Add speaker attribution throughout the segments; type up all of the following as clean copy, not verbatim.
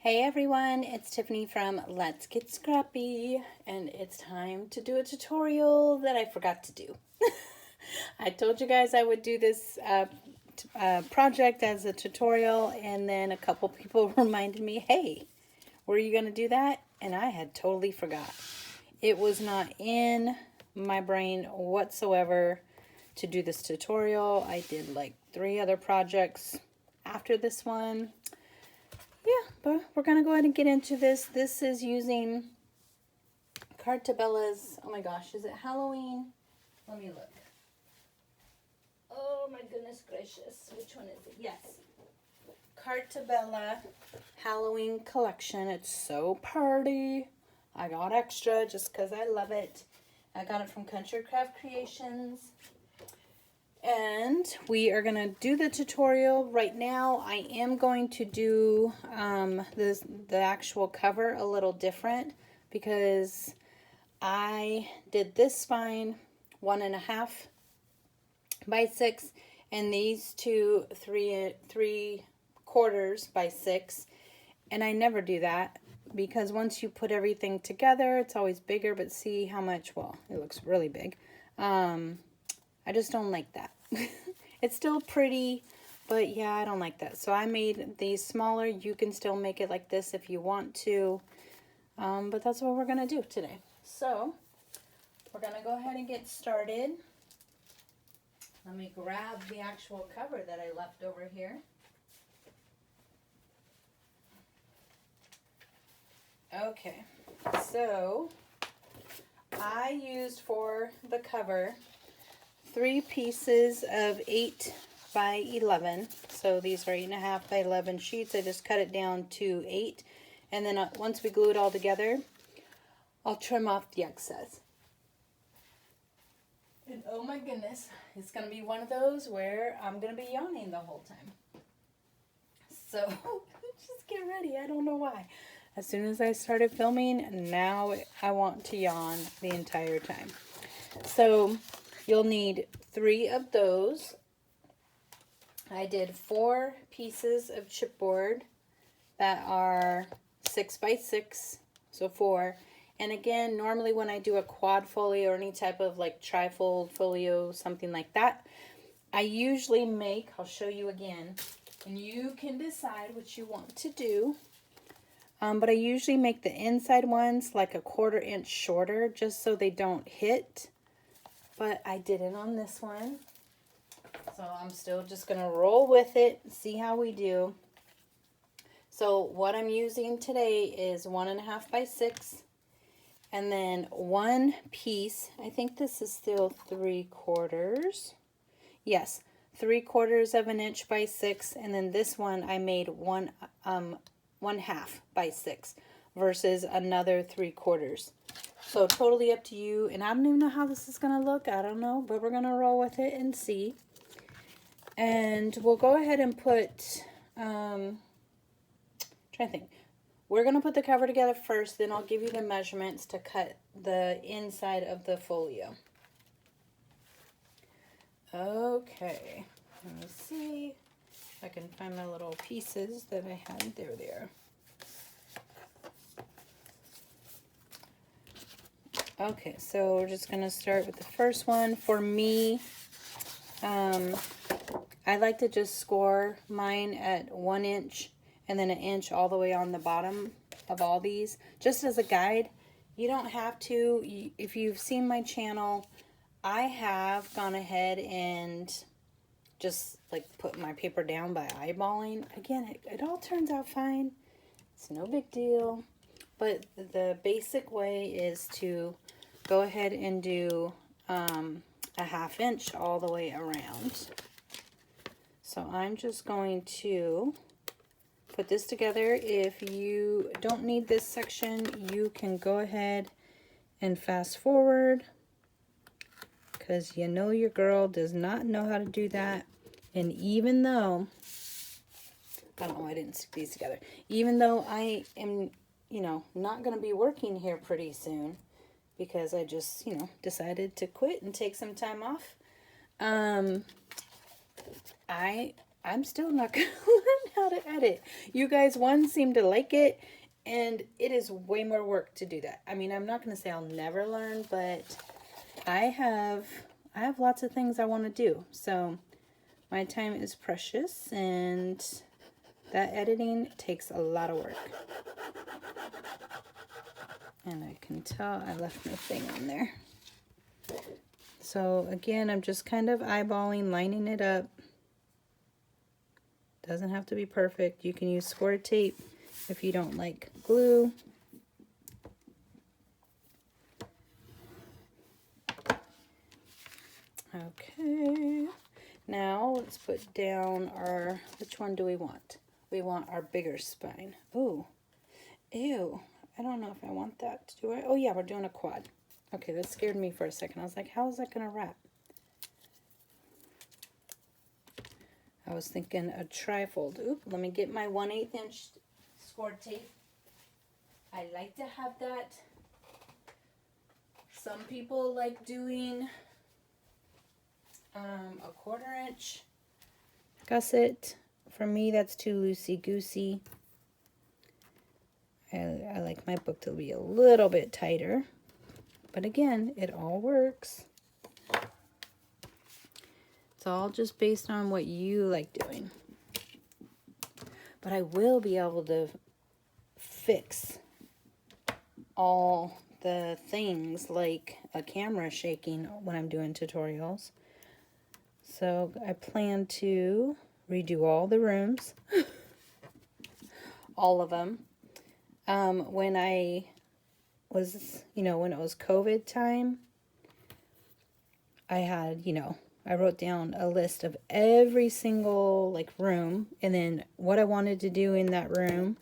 Speaker 1: Hey everyone, it's Tiffany from Let's Get Scrappy, and it's time to do a tutorial that I forgot to do. I told you guys I would do this project as a tutorial, and then a couple people reminded me, hey, were you going to do that? And I had totally forgot. It was not in my brain whatsoever to do this tutorial. I did like 3 other projects after this one. Yeah, but we're going to go ahead and get into this. This is using Carta Bella's, oh my gosh, is it Halloween? Let me look. Oh my goodness gracious, which one is it? Yes. Carta Bella Halloween collection. It's so pretty. I got extra just because I love it. I got it from Country Craft Creations. And we are going to do the tutorial right now. I am going to do the actual cover a little different because I did this spine 1.5 by 6 and these two 3/4 by 6. And I never do that because once you put everything together, it's always bigger. But see how much, well, it looks really big. I just don't like that. It's still pretty, but yeah, I don't like that. So I made these smaller. You can still make it like this if you want to. But that's what we're going to do today. So we're going to go ahead and get started. Let me grab the actual cover that I left over here. Okay, so I used for the cover 3 pieces of 8 by 11. So these are 8.5 by 11 sheets. I just cut it down to 8. And then once we glue it all together, I'll trim off the excess. And oh my goodness, it's going to be one of those where I'm going to be yawning the whole time. So just get ready. I don't know why. As soon as I started filming, now I want to yawn the entire time. So you'll need 3 of those. I did 4 pieces of chipboard that are 6 by 6, so 4. And again, normally when I do a quad folio or any type of like trifold folio, something like that, I usually make, I'll show you again, and you can decide what you want to do. But I usually make the inside ones like a 1/4 inch shorter just so they don't hit. But I did it on this one. So I'm still just going to roll with it, see how we do. So what I'm using today is 1.5 by 6. And then 1 piece, I think this is still 3/4. Yes, 3/4 of an inch by 6. And then this one I made 1/2 by 6 versus another 3/4. So totally up to you. And I don't even know how this is going to look. I don't know. But we're going to roll with it and see. And we'll go ahead and put, trying to think. We're going to put the cover together first. Then I'll give you the measurements to cut the inside of the folio. Okay. Let me see if I can find my little pieces that I had. There they are. Okay, so we're just going to start with the first one. For me, I like to just score mine at 1 inch and then 1 inch all the way on the bottom of all these. Just as a guide, you don't have to. If you've seen my channel, I have gone ahead and just like put my paper down by eyeballing. Again, it all turns out fine. It's no big deal. But the basic way is to go ahead and do a 1/2 inch all the way around. So I'm just going to put this together. If you don't need this section, you can go ahead and fast forward because you know your girl does not know how to do that. And even though, I don't know, I didn't stick these together. Even though I am, you know, not going to be working here pretty soon because I just, you know, decided to quit and take some time off. I'm still not going to learn how to edit. You guys, one, seem to like it, and it is way more work to do that. I mean, I'm not going to say I'll never learn, but I have lots of things I want to do. So my time is precious, and that editing takes a lot of work. And I can tell I left my thing on there. So again, I'm just kind of eyeballing, lining it up. Doesn't have to be perfect. You can use score tape if you don't like glue. Okay. Now let's put down our, which one do we want? We want our bigger spine. Ooh. Ew. I don't know if I want that. Do I? Oh yeah, we're doing a quad. Okay, that scared me for a second. I was like, how is that going to wrap? I was thinking a trifold. Oop, let me get my 1/8 inch score tape. I like to have that. Some people like doing a 1/4 inch gusset. For me, that's too loosey-goosey. I like my book to be a little bit tighter. But again, it all works. It's all just based on what you like doing. But I will be able to fix all the things like a camera shaking when I'm doing tutorials. So I plan to redo all the rooms. All of them. When I was, when it was COVID time, I had, I wrote down a list of every single room, and then what I wanted to do in that room,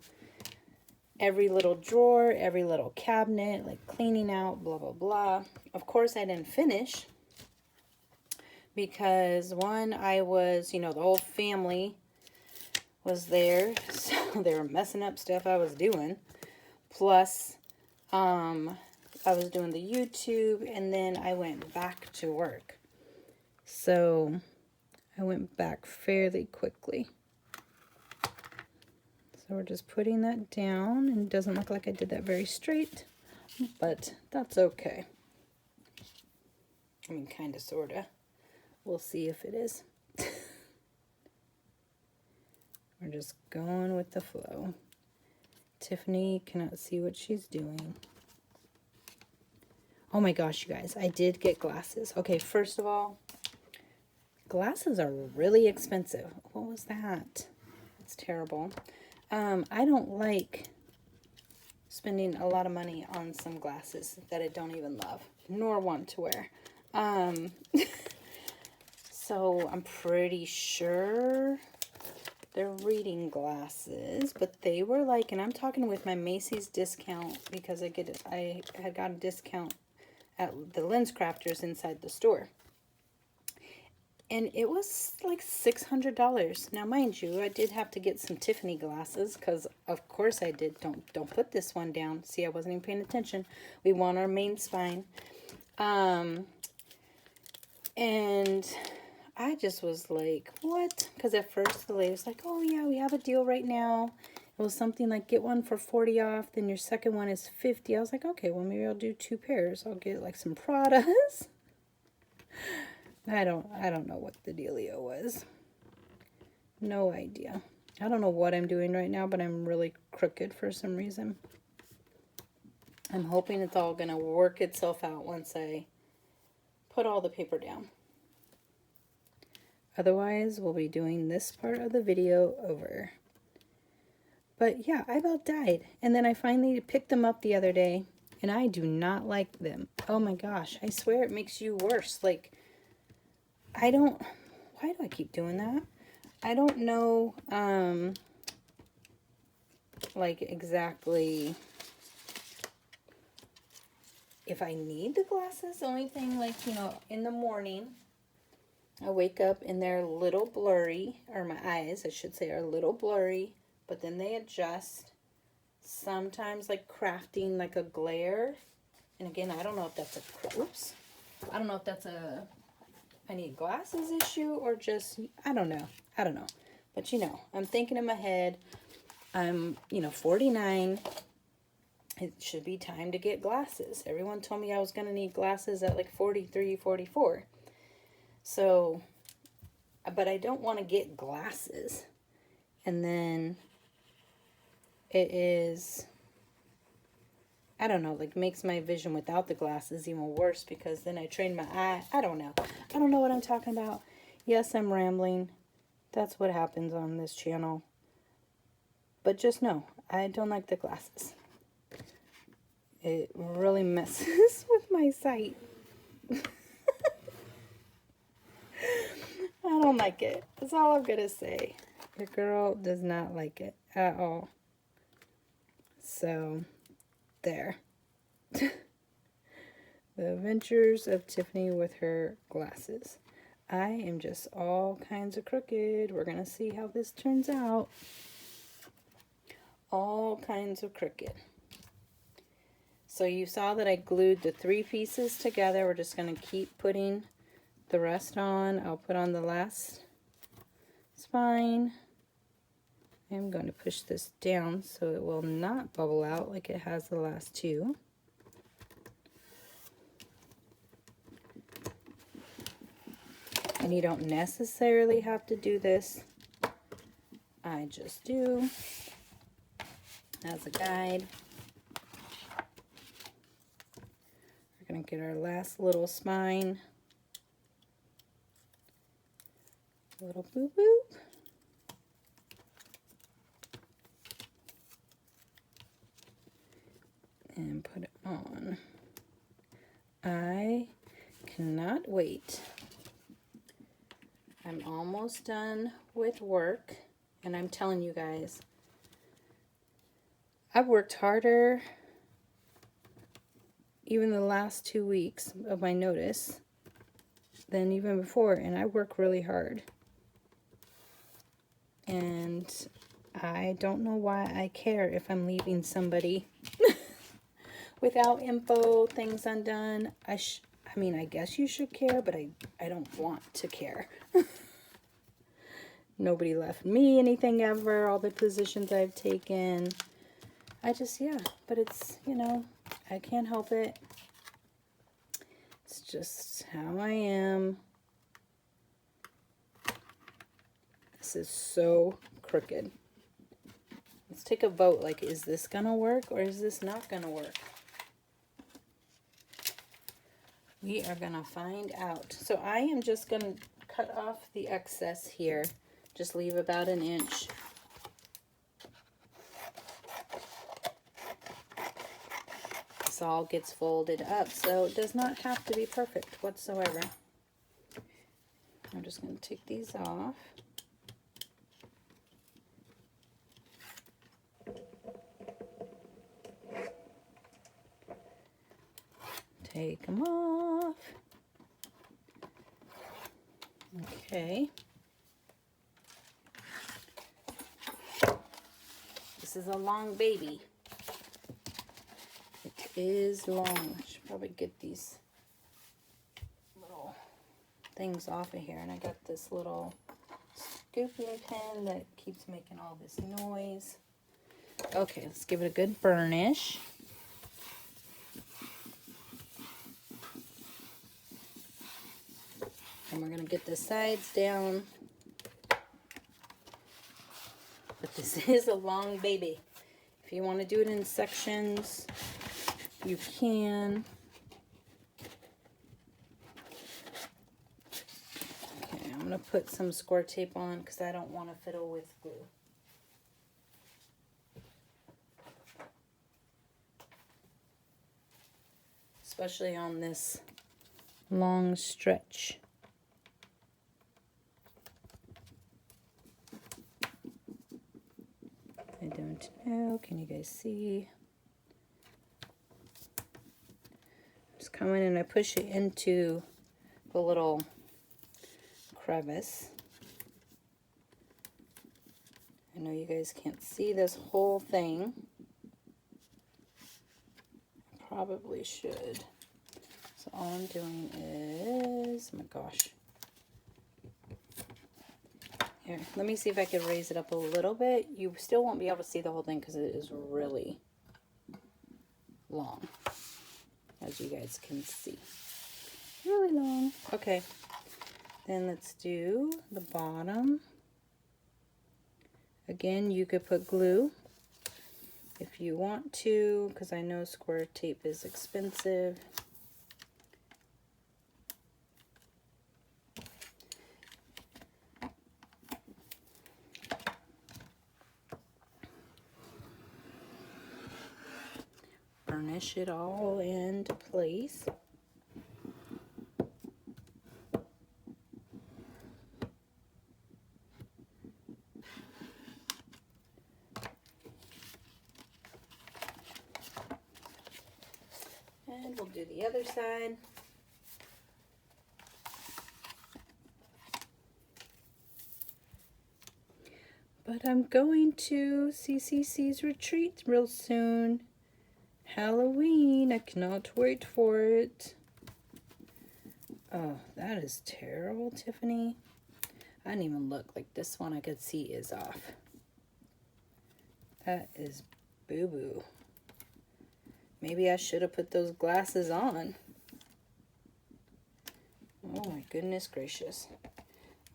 Speaker 1: every little drawer, every little cabinet, cleaning out, blah, blah, blah. Of course, I didn't finish because one, I was, the whole family was there, so they were messing up stuff I was doing. Plus, I was doing the YouTube, and then I went back to work. So I went back fairly quickly. So we're just putting that down, and it doesn't look like I did that very straight, but that's okay. I mean, kind of, sort of. We'll see if it is. We're just going with the flow. Tiffany cannot see what she's doing. Oh my gosh, you guys, I did get glasses. Okay, first of all, glasses are really expensive. What was that? That's terrible. I don't like spending a lot of money on some glasses that I don't even love, nor want to wear. So I'm pretty sure they're reading glasses, but they were and I'm talking with my Macy's discount because I had got a discount at the lens crafters inside the store. And it was $600. Now, mind you, I did have to get some Tiffany glasses because, of course, I did. Don't put this one down. See, I wasn't even paying attention. We want our main spine. And I just was like, what? Because at first the lady was like, oh, yeah, we have a deal right now. It was something like get one for 40 off, then your second one is 50. I was like, okay, well, maybe I'll do 2 pairs. I'll get some Pradas. I don't know what the dealio was. No idea. I don't know what I'm doing right now, but I'm really crooked for some reason. I'm hoping it's all going to work itself out once I put all the paper down. Otherwise, we'll be doing this part of the video over. But yeah, I about died. And then I finally picked them up the other day, and I do not like them. Oh my gosh, I swear it makes you worse. Why do I keep doing that? I don't know, exactly if I need the glasses. The only thing, in the morning, I wake up and they're a little blurry, or my eyes, I should say, are a little blurry, but then they adjust. Sometimes, crafting, a glare. And again, I don't know if that's I don't know if that's I need glasses issue or just, I don't know. But, you know, I'm thinking in my head, I'm, you know, 49. It should be time to get glasses. Everyone told me I was going to need glasses at like 43, 44. So, but I don't want to get glasses. And then it is, I don't know, like makes my vision without the glasses even worse because then I train my eye. I don't know. I don't know what I'm talking about. Yes, I'm rambling. That's what happens on this channel. But just know, I don't like the glasses. It really messes with my sight. I don't like it. That's all I'm going to say. Your girl does not like it at all. So, there. The Adventures of Tiffany with her glasses. I am just all kinds of crooked. We're going to see how this turns out. All kinds of crooked. So you saw that I glued the 3 pieces together. We're just going to keep putting the rest on. I'll put on the last spine. I'm going to push this down so it will not bubble out like it has the last 2. And you don't necessarily have to do this. I just do as a guide. We're going to get our last little spine. Little boop boop. And put it on. I cannot wait. I'm almost done with work. And I'm telling you guys, I've worked harder even the last 2 weeks of my notice than even before, and I work really hard. And I don't know why I care if I'm leaving somebody without info, things undone. I mean, I guess you should care, but I don't want to care. Nobody left me anything ever, all the positions I've taken. I just, yeah, but it's, you know, I can't help it. It's just how I am. This is so crooked. Let's take a vote. Like, is this gonna work or is this not gonna work? We are gonna find out. So I am just gonna cut off the excess here. Just leave about 1 inch. This all gets folded up, so it does not have to be perfect whatsoever. I'm just going to take these off. Take them off. Okay. This is a long baby. It is long. I should probably get these little things off of here. And I got this little scooping pen that keeps making all this noise. Okay, let's give it a good burnish. And we're going to get the sides down. But this is a long baby. If you want to do it in sections, you can. Okay, I'm going to put some score tape on because I don't want to fiddle with glue. Especially on this long stretch. I don't know. Can you guys see? Just come in and I push it into the little crevice. I know you guys can't see this whole thing. I probably should. So all I'm doing is, oh my gosh. Here, let me see if I can raise it up a little bit. You still won't be able to see the whole thing because it is really long, as you guys can see. Really long. Okay, then let's do the bottom. Again, you could put glue if you want to, because I know square tape is expensive. Burnish it all into place. And we'll do the other side. But I'm going to CCC's retreat real soon. Halloween, I cannot wait for it. Oh, that is terrible, Tiffany. I didn't even look. Like this one I could see is off. That is boo-boo. Maybe I should have put those glasses on. Oh my goodness gracious.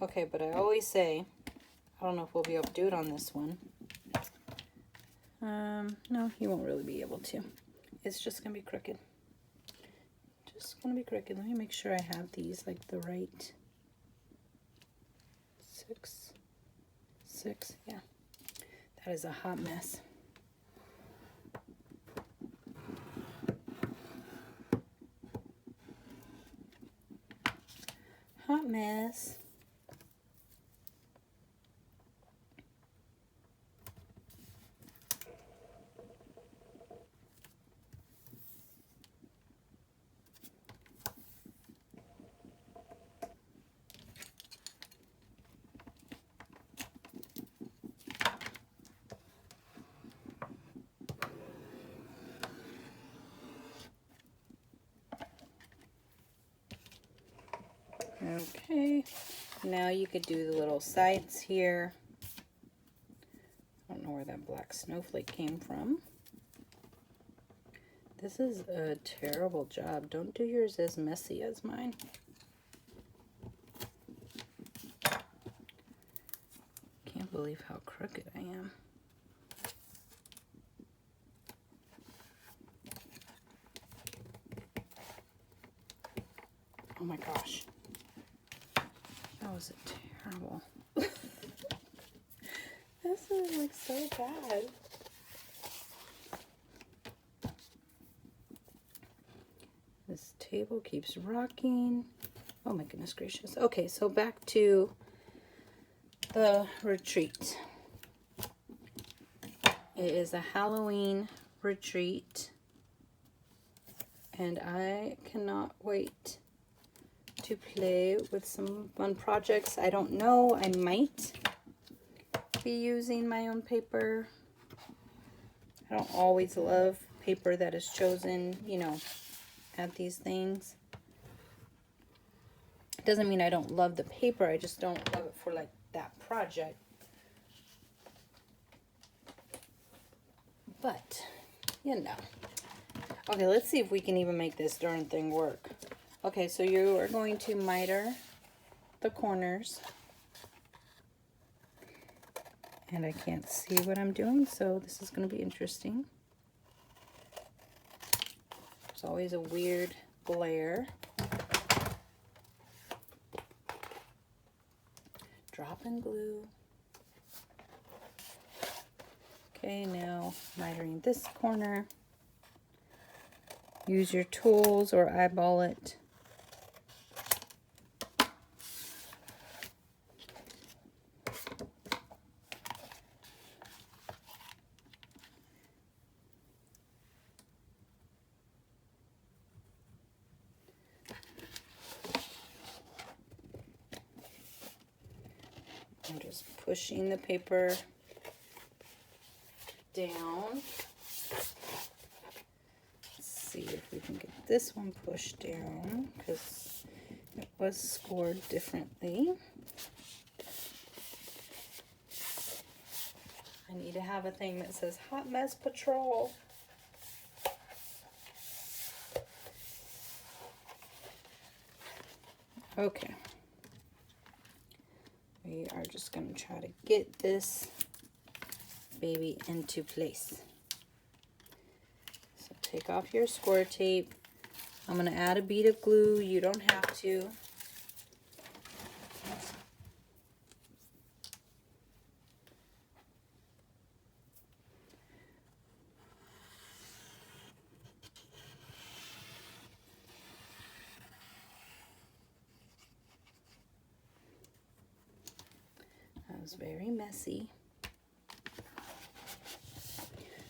Speaker 1: Okay, but I always say, I don't know if we'll be able to do it on this one. No, you won't really be able to. It's just going to be crooked. Just going to be crooked. Let me make sure I have these like the right 6. Yeah. That is a hot mess. Hot mess. Okay, now you could do the little sides here. I don't know where that black snowflake came from. This is a terrible job. Don't do yours as messy as mine. Can't believe how crooked I am. Oh my gosh. That was terrible. This is like so bad. This table keeps rocking. Oh my goodness gracious. Okay, so back to the retreat. It is a Halloween retreat, and I cannot wait to play with some fun projects. I don't know, I might be using my own paper. I don't always love paper that is chosen, you know, at these things. It doesn't mean I don't love the paper, I just don't love it for like that project. But, you know. Okay, let's see if we can even make this darn thing work. Okay, so you are going to miter the corners. And I can't see what I'm doing, so this is going to be interesting. There's always a weird glare. Dropping glue. Okay, now mitering this corner. Use your tools or eyeball it. I'm just pushing the paper down. Let's see if we can get this one pushed down because it was scored differently. I need to have a thing that says Hot Mess Patrol. Okay. We are just going to try to get this baby into place. So take off your score tape. I'm going to add a bead of glue. You don't have to. That was very messy.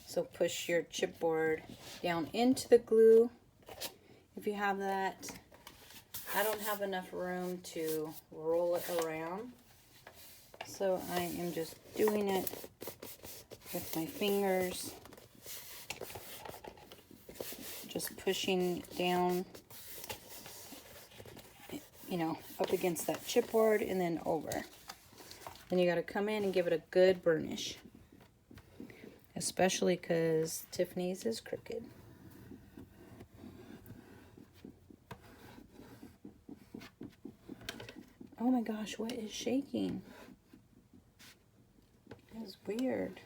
Speaker 1: So push your chipboard down into the glue if you have that. I don't have enough room to roll it around, so I am just doing it with my fingers, just pushing down, you know, up against that chipboard and then over. Then you got to come in and give it a good burnish, especially because Tiffany's is crooked. Oh my gosh, what is shaking? That is weird.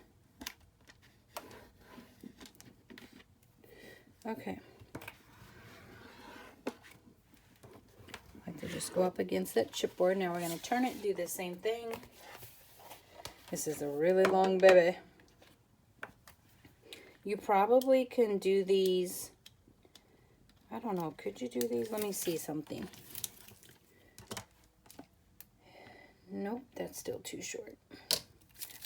Speaker 1: Okay. I like to just go up against that chipboard. Now we're going to turn it, do the same thing. This is a really long baby. You probably can do these. I don't know. Could you do these? Let me see something. Nope, that's still too short.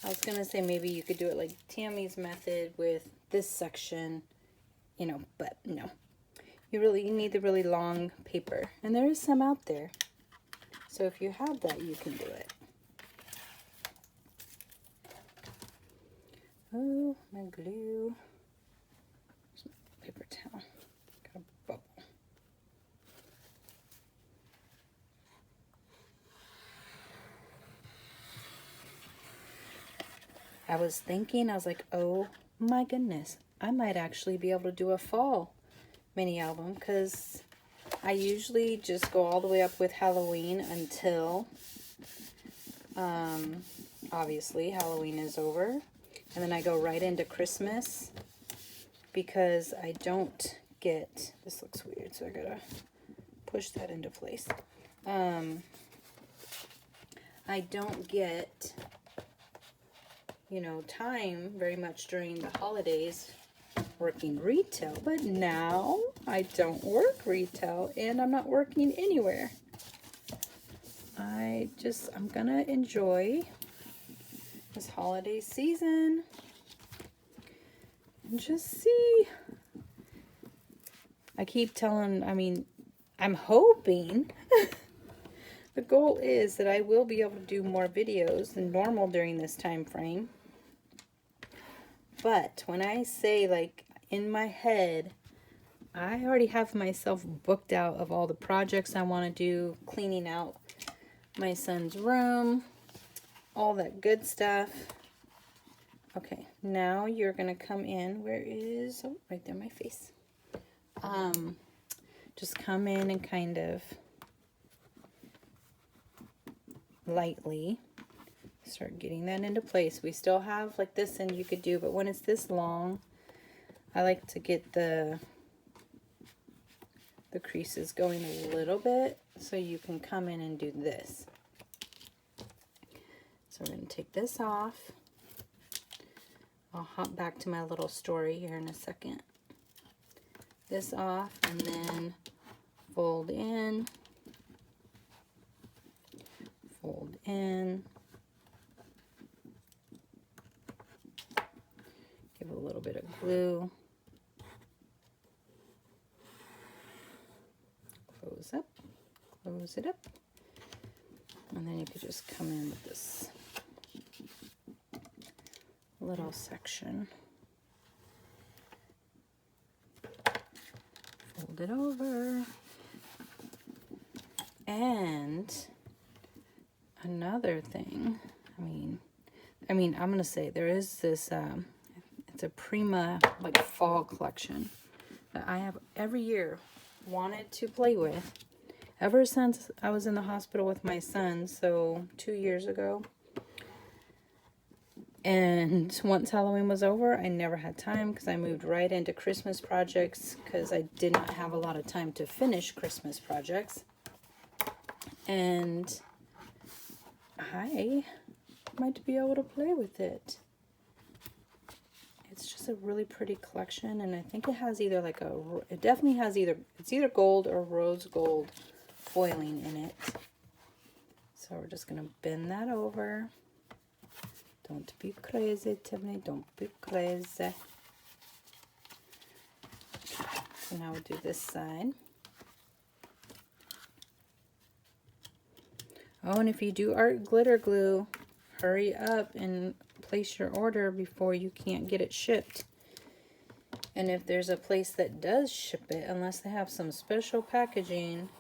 Speaker 1: I was going to say maybe you could do it like Tammy's method with this section, you know, but no. You need the really long paper. And there is some out there. So if you have that, you can do it. Oh, my glue. Where's my paper towel? Got a bubble. I was thinking, I was like, oh my goodness, I might actually be able to do a fall mini album, because I usually just go all the way up with Halloween until, obviously, Halloween is over. And then I go right into Christmas, because I don't get, this looks weird, so I gotta push that into place. I don't get, you know, time very much during the holidays working retail, but now I don't work retail and I'm not working anywhere. I'm gonna enjoy this holiday season and just see. I keep telling, I'm hoping the goal is that I will be able to do more videos than normal during this time frame. But when I say, like, in my head, I already have myself booked out of all the projects I want to do, cleaning out my son's room, all that good stuff. Okay, now you're going to come in. Where is, oh, right there, my face. Just come in and kind of lightly start getting that into place. We still have like this end you could do, but when it's this long, I like to get the creases going a little bit so you can come in and do this. So we're going to take this off. I'll hop back to my little story here in a second. This off and then fold in, fold in. Give it a little bit of glue. Close it up. And then you could just come in with this little section. Fold it over. And another thing, I mean, I'm going to say there is this, it's a Prima, like, fall collection that I have every year wanted to play with ever since I was in the hospital with my son, so 2 years ago. And once Halloween was over, I never had time because I moved right into Christmas projects because I did not have a lot of time to finish Christmas projects. And I might be able to play with it. It's just a really pretty collection, and I think it has either like it definitely has it's either gold or rose gold foiling in it. So we're just gonna bend that over. Don't be crazy, Tiffany, don't be crazy. So now we'll do this side. Oh, and if you do art glitter glue, hurry up and place your order before you can't get it shipped. And if there's a place that does ship it, unless they have some special packaging,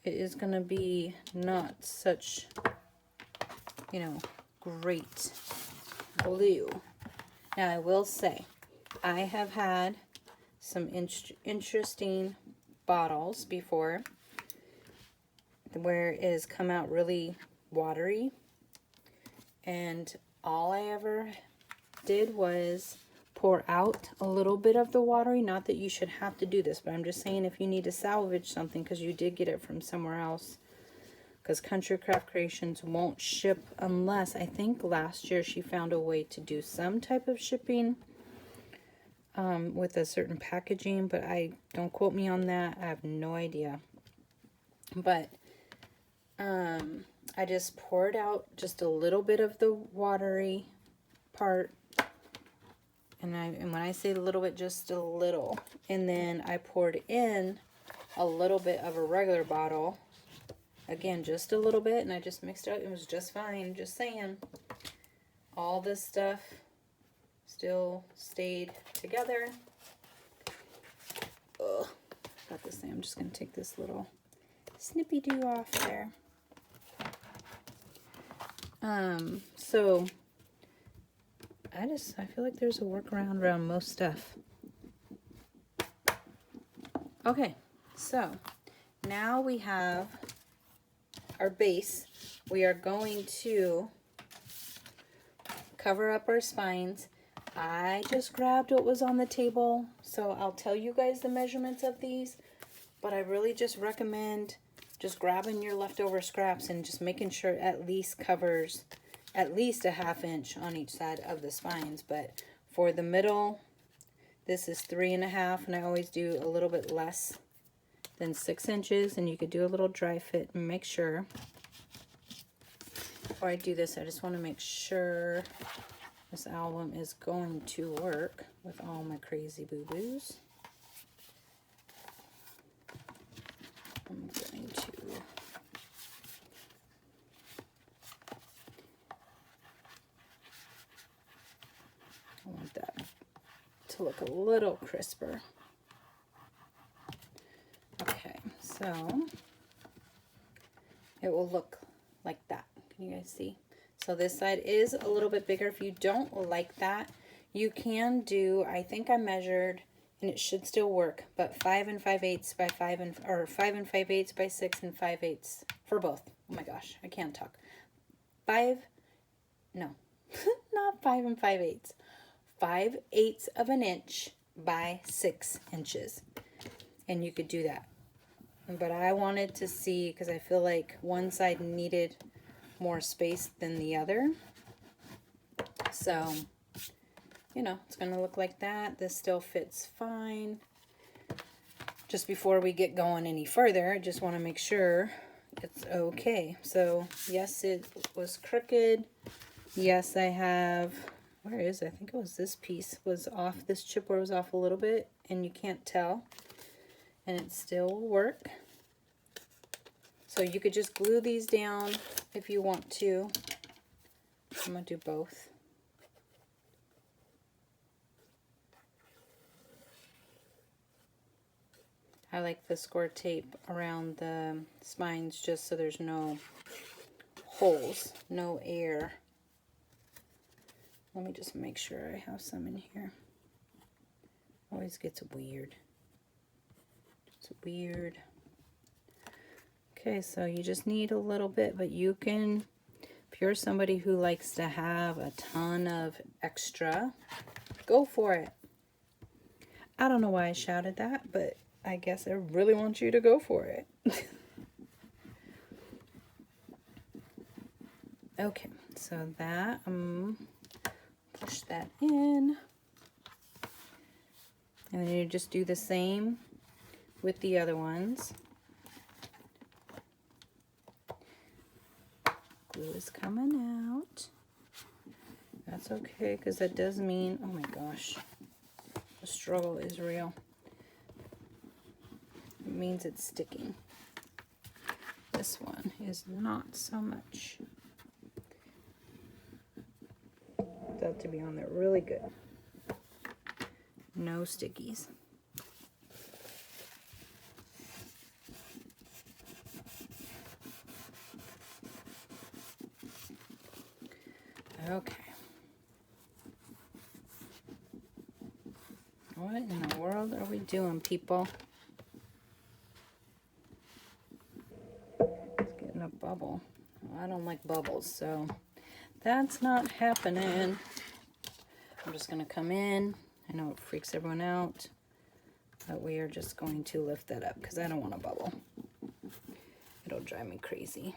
Speaker 1: it is going to be not such, you know, great glue. Now I will say, I have had some interesting bottles before where it has come out really watery, and all I ever did was pour out a little bit of the watery. Not that you should have to do this, but I'm just saying if you need to salvage something because you did get it from somewhere else, because Country Craft Creations won't ship unless, I think last year she found a way to do some type of shipping with a certain packaging, but don't quote me on that. I have no idea. But I just poured out just a little bit of the watery part, and when I say a little bit, just a little, and then I poured in a little bit of a regular bottle, again just a little bit, and I just mixed it up. It was just fine. Just saying, all this stuff still stayed together. Ugh, got this thing. I'm just gonna take this little snippy do off there. So I feel like there's a workaround around most stuff. Okay, so now we have our base. We are going to cover up our spines. I just grabbed what was on the table, so I'll tell you guys the measurements of these, but I really just recommend just grabbing your leftover scraps and just making sure it at least covers at least a ½ inch on each side of the spines. But for the middle, this is 3.5, and I always do a little bit less than 6 inches, and you could do a little dry fit and make sure. Before I do this, I just want to make sure this album is going to work with all my crazy boo-boos. I'm going to I want that to look a little crisper. Okay, so it will look like that. Can you guys see? So this side is a little bit bigger. If you don't like that, you can do, I think I measured, and it should still work, but 5 5/8 by 5 5/8 by 6 5/8 for both. Oh my gosh, I can't talk. Not 5 5/8. 5/8 of an inch by 6 inches. And you could do that. But I wanted to see, because I feel like one side needed more space than the other. So, you know, it's going to look like that. This still fits fine. Just before we get going any further, I just want to make sure it's okay. So, yes, it was crooked. Yes, I have, where is it? I think it was this piece was off, this chipboard was off a little bit, and you can't tell. And it still will work. So you could just glue these down if you want to. I'm going to do both. I like the score tape around the spines just so there's no holes, no air Let me just make sure I have some in here. Always gets weird. It's weird. Okay, so you just need a little bit, but you can, if you're somebody who likes to have a ton of extra, go for it. I don't know why I shouted that, but I guess I really want you to go for it. Okay, so that, push that in. And then you just do the same with the other ones. Glue is coming out. That's okay, because that does mean, oh my gosh, the struggle is real. It means it's sticking. This one is not so much. That to be on there really good. No stickies. Okay. What in the world are we doing, people? It's getting a bubble. Well, I don't like bubbles, so that's not happening. I'm just going to come in. I know it freaks everyone out, but we are just going to lift that up because I don't want a bubble. It'll drive me crazy.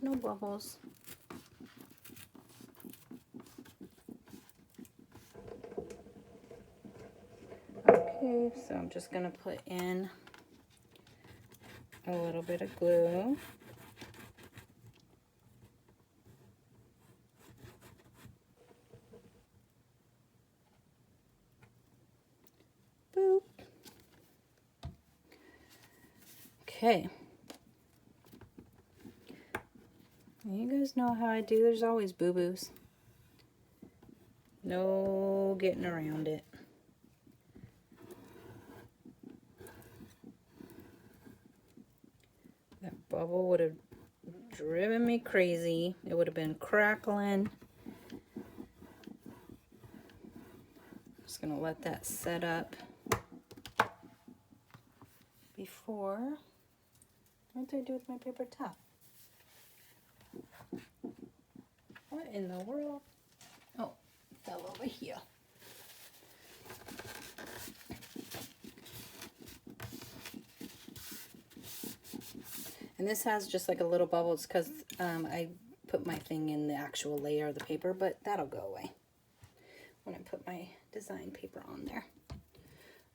Speaker 1: No bubbles. Okay, so I'm just going to put in a little bit of glue. Boop. Okay. You guys know how I do. There's always boo-boos. No getting around it. That bubble would have driven me crazy. It would have been crackling. Just gonna let that set up before. What did I do with my paper towel? What in the world? Oh, it fell over here. And this has just like a little bubble. It's because I put my thing in the actual layer of the paper, but that'll go away when I put my design paper on there.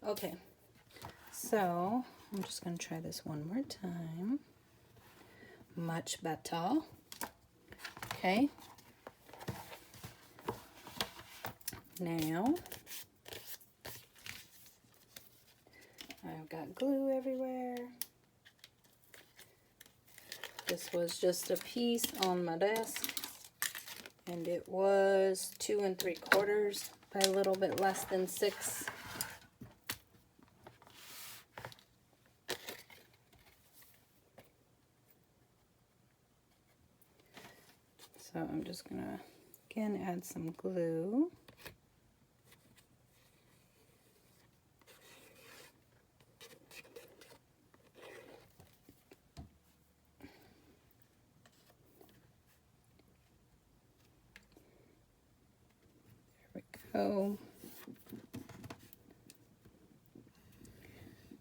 Speaker 1: Okay, so I'm just going to try this one more time. Much better. Okay. Now, I've got glue everywhere. This was just a piece on my desk, and it was 2 3/4 by a little bit less than 6. So I'm just gonna, again, add some glue.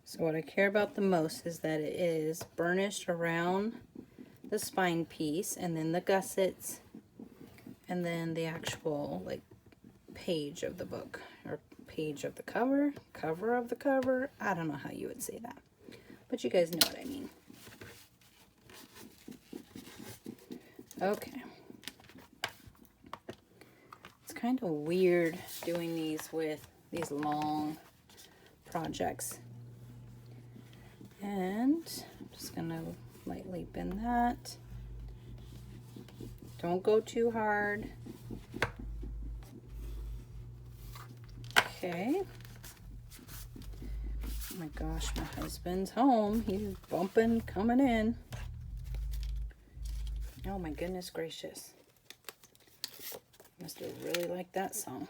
Speaker 1: So what I care about the most is that it is burnished around the spine piece, and then the gussets, and then the actual like page of the book, or page of the cover, cover of the cover. I don't know how you would say that, but you guys know what I mean. Okay. It's kind of weird doing these with these long projects. And I'm just going to lightly bend that. Don't go too hard. Okay. Oh my gosh, my husband's home. He's bumping, coming in. Oh my goodness gracious. Must have really liked that song.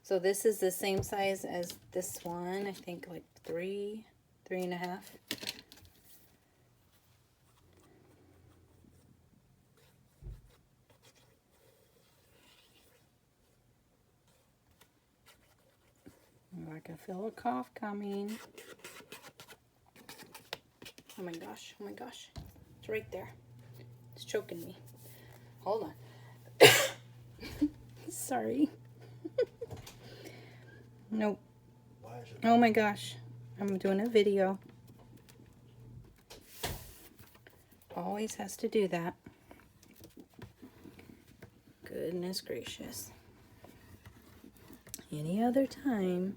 Speaker 1: So this is the same size as this one. I think like 3.5. Oh, I can feel a cough coming. Oh my gosh, oh my gosh. It's right there. It's choking me. Hold on. Sorry. Nope. Oh my gosh. I'm doing a video. Always has to do that. Goodness gracious. Any other time,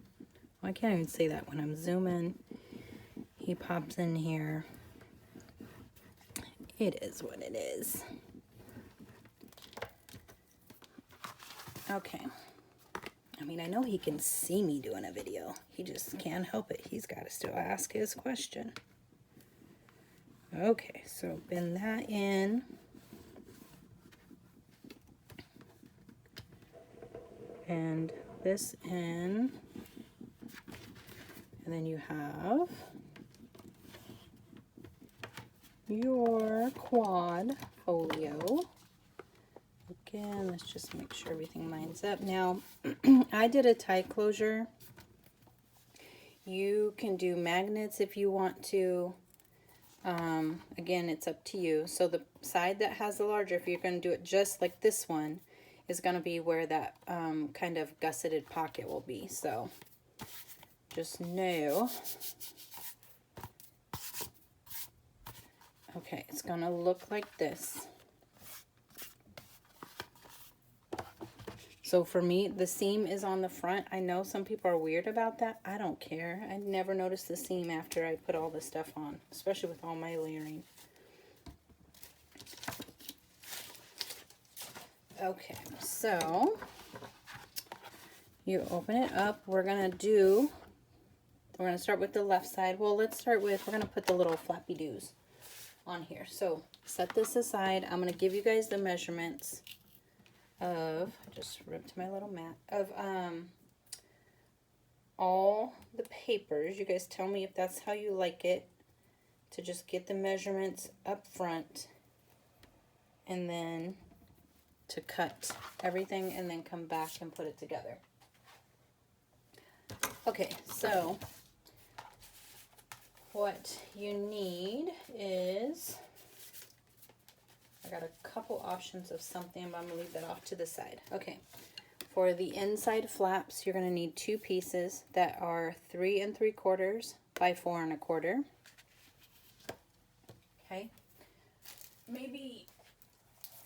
Speaker 1: well, I can't even say that when I'm zooming. He pops in here. It is what it is. Okay. I mean, I know he can see me doing a video. He just can't help it. He's got to still ask his question. Okay, so bend that in. And this in. And then you have your quad folio. Again, let's just make sure everything lines up. Now, I did a tie closure. You can do magnets if you want to. Again, it's up to you. So the side that has the larger, if you're going to do it just like this one, is going to be where that kind of gusseted pocket will be. So just know. Okay, it's going to look like this. So for me, the seam is on the front. I know some people are weird about that. I don't care. I never noticed the seam after I put all this stuff on, especially with all my layering. Okay, so you open it up. We're going to start with the left side. Well, we're going to put the little flappy doos on here. So set this aside. I'm going to give you guys the measurements of, I just ripped my little mat, of all the papers. You guys tell me if that's how you like it, to just get the measurements up front and then to cut everything and then come back and put it together. Okay, so what you need is, I got a couple options of something, but I'm going to leave that off to the side. Okay, for the inside flaps, you're going to need 2 pieces that are 3 3/4 by 4 1/4. Okay, maybe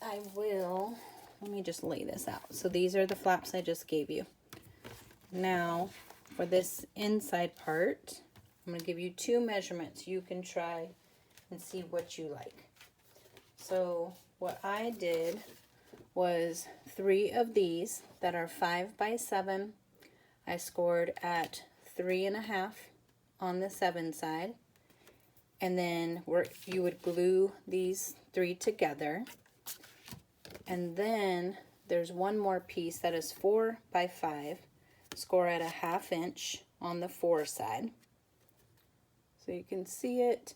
Speaker 1: I will, let me just lay this out. So these are the flaps I just gave you. Now, for this inside part, I'm going to give you 2 measurements. You can try and see what you like. So what I did was 3 of these that are 5 by 7. I scored at 3.5 on the 7 side. And then you would glue these 3 together. And then there's one more piece that is 4 by 5. Score at a 1/2 inch on the 4 side. So you can see it.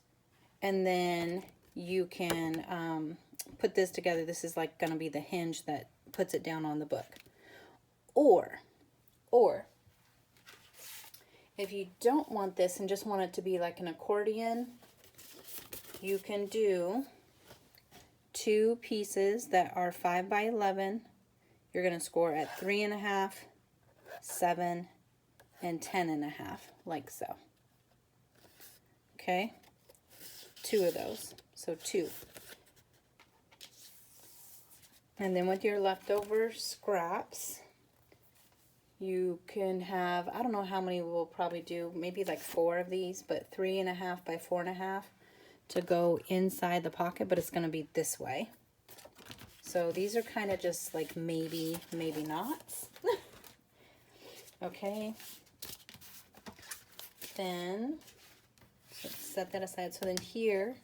Speaker 1: And then you can put this together. This is like going to be the hinge that puts it down on the book. Or if you don't want this and just want it to be like an accordion, you can do 2 pieces that are 5 by 11. You're going to score at 3.5, 7, and 10.5, like so. Okay, 2 of those. So 2. And then with your leftover scraps, you can have, I don't know how many we'll probably do, maybe like 4 of these, but 3.5 by 4.5 to go inside the pocket, but it's going to be this way. So these are kind of just like maybe nots. Okay. Then, so set that aside. So then here,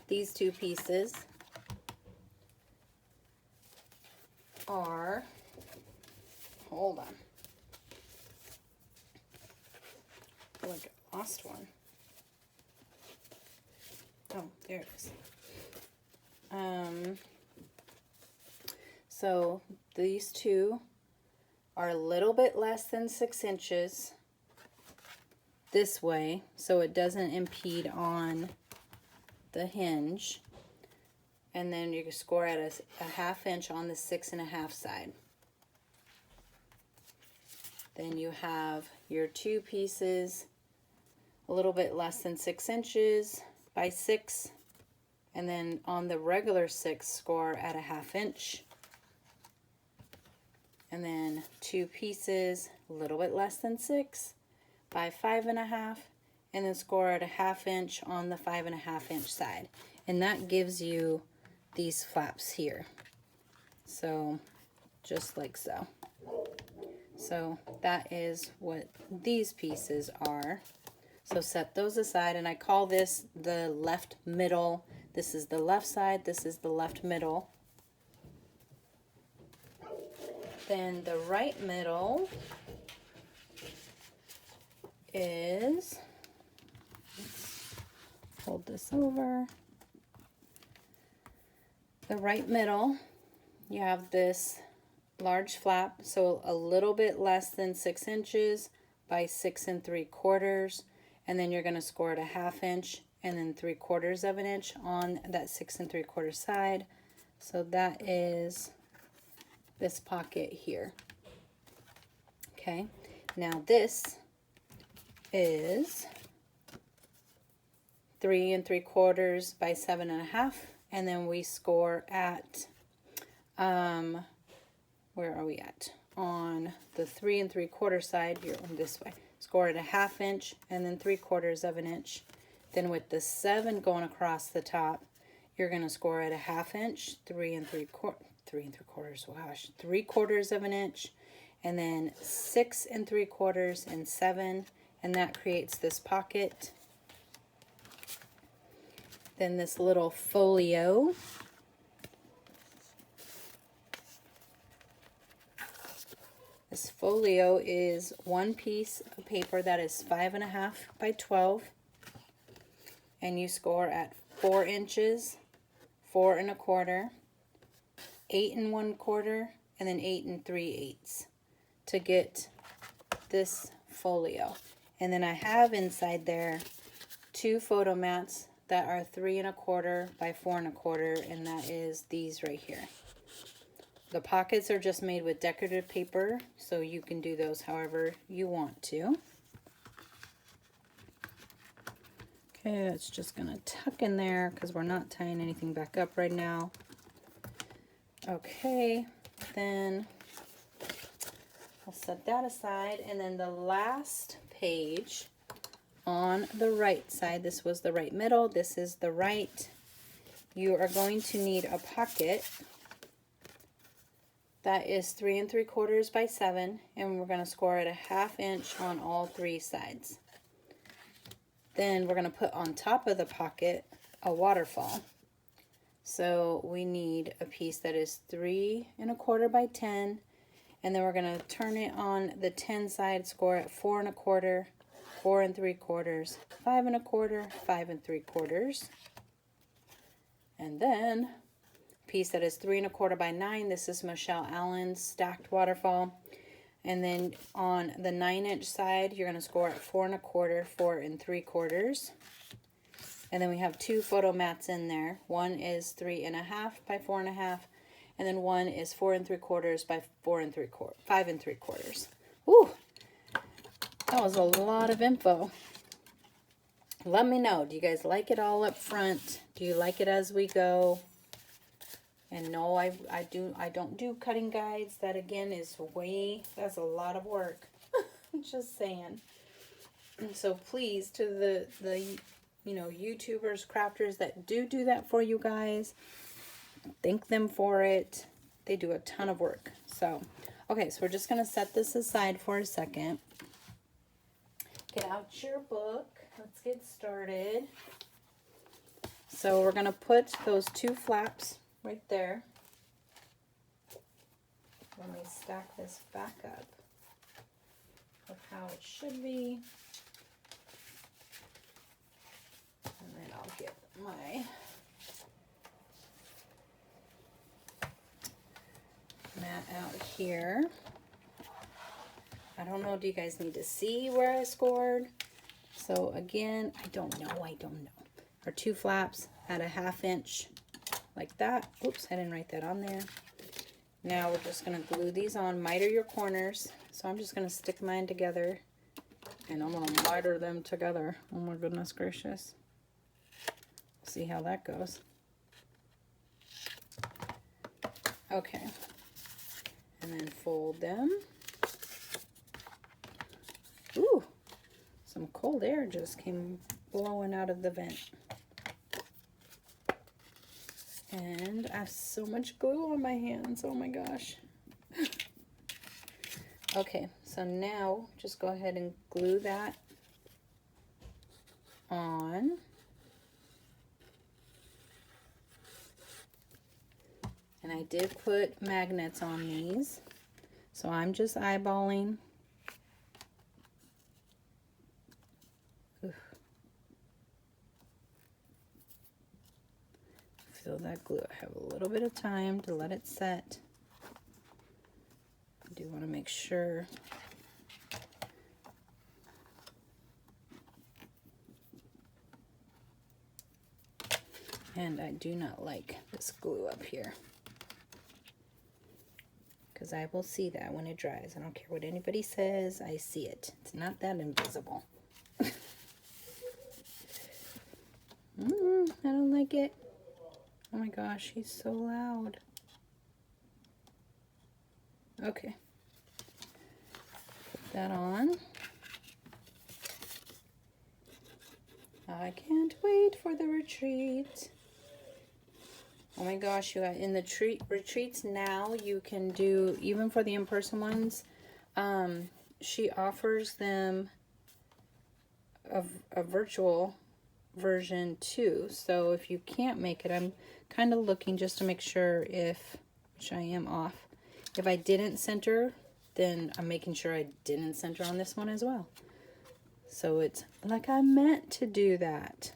Speaker 1: these two pieces are, hold on. I feel like I lost one. Oh, there it is. So these two are a little bit less than 6 inches this way, so it doesn't impede on the hinge. And then you can score at a 1/2 inch on the 6.5 side. Then you have your two pieces, a little bit less than 6 inches by 6, and then on the regular 6, score at a 1/2 inch. And then two pieces, a little bit less than 6 by 5.5, and then score at a 1/2 inch on the 5.5 inch side. And that gives you these flaps here. So just like so. So that is what these pieces are. So set those aside, and I call this the left middle. This is the left side, this is the left middle. Then the right middle is, let's fold this over. The right middle, you have this large flap, so a little bit less than 6 inches by 6 3/4, and then you're going to score at a 1/2 inch and then 3/4 of an inch on that 6 3/4 side. So that is this pocket here. Okay, now this is 3 3/4 by 7.5, and then we score at where are we at? On the 3 3/4 side, you're on this way. Score at a 1/2 inch and then 3/4 of an inch. Then with the 7 going across the top, you're going to score at a 1/2 inch, 3 3/4, gosh, 3/4 of an inch, and then 6 3/4 and 7, and that creates this pocket. Then this little folio. This folio is one piece of paper that is 5.5 by 12, and you score at 4 inches, 4 1/4, 8 1/4, and then 8 3/8 to get this folio. And then I have inside there two photo mats that are 3 1/4 by 4 1/4, and that is these right here. The pockets are just made with decorative paper, so you can do those however you want to. Okay, that's just going to tuck in there because we're not tying anything back up right now. Okay, then I'll set that aside, and then the last page on the right side, this was the right middle, this is the right, you are going to need a pocket that is 3 3/4 by 7, and we're going to score at a 1/2 inch on all 3 sides. Then we're going to put on top of the pocket a waterfall. So we need a piece that is 3 1/4 by 10, and then we're going to turn it on the 10 side, score at 4 1/4, 4 3/4, 5 1/4, 5 3/4, and then piece that is 3 1/4 by 9. This is Michelle Allen's stacked waterfall. And then on the 9-inch side, you're going to score at 4 1/4, 4 3/4. And then we have two photo mats in there. One is 3 1/2 by 4 1/2, and then one is 4 3/4 by 4 3/4, 5 3/4. Woo! That was a lot of info. Let me know. Do you guys like it all up front? Do you like it as we go? And no, I don't do cutting guides. That again is that's a lot of work. I'm just saying. And so please, to the YouTubers, crafters that do that for you guys, thank them for it. They do a ton of work. So, okay, so we're just going to set this aside for a second. Get out your book. Let's get started. So we're going to put those 2 flaps right there. Let me stack this back up of how it should be. And then I'll get my mat out here. I don't know, do you guys need to see where I scored? So again, I don't know. Our 2 flaps at a 1/2 inch like that. Oops, I didn't write that on there. Now we're just going to glue these on, miter your corners. So I'm just going to stick mine together and I'm going to miter them together. Oh my goodness gracious. See how that goes. Okay. And then fold them. Ooh, some cold air just came blowing out of the vent. And I have so much glue on my hands. Oh my gosh. Okay, so now just go ahead and glue that on. And I did put magnets on these. So I'm just eyeballing. Feel that glue. I have a little bit of time to let it set. I do want to make sure. And I do not like this glue up here, because I will see that when it dries. I don't care what anybody says, I see it. It's not that invisible. I don't like it. Oh my gosh, he's so loud. Okay. Put that on. I can't wait for the retreat. Oh my gosh, you got in the retreats now, you can do, even for the in-person ones, she offers them a virtual version too. So if you can't make it, I'm kind of looking just to make sure which I am off. If I didn't center, then I'm making sure I didn't center on this one as well. So it's like I meant to do that.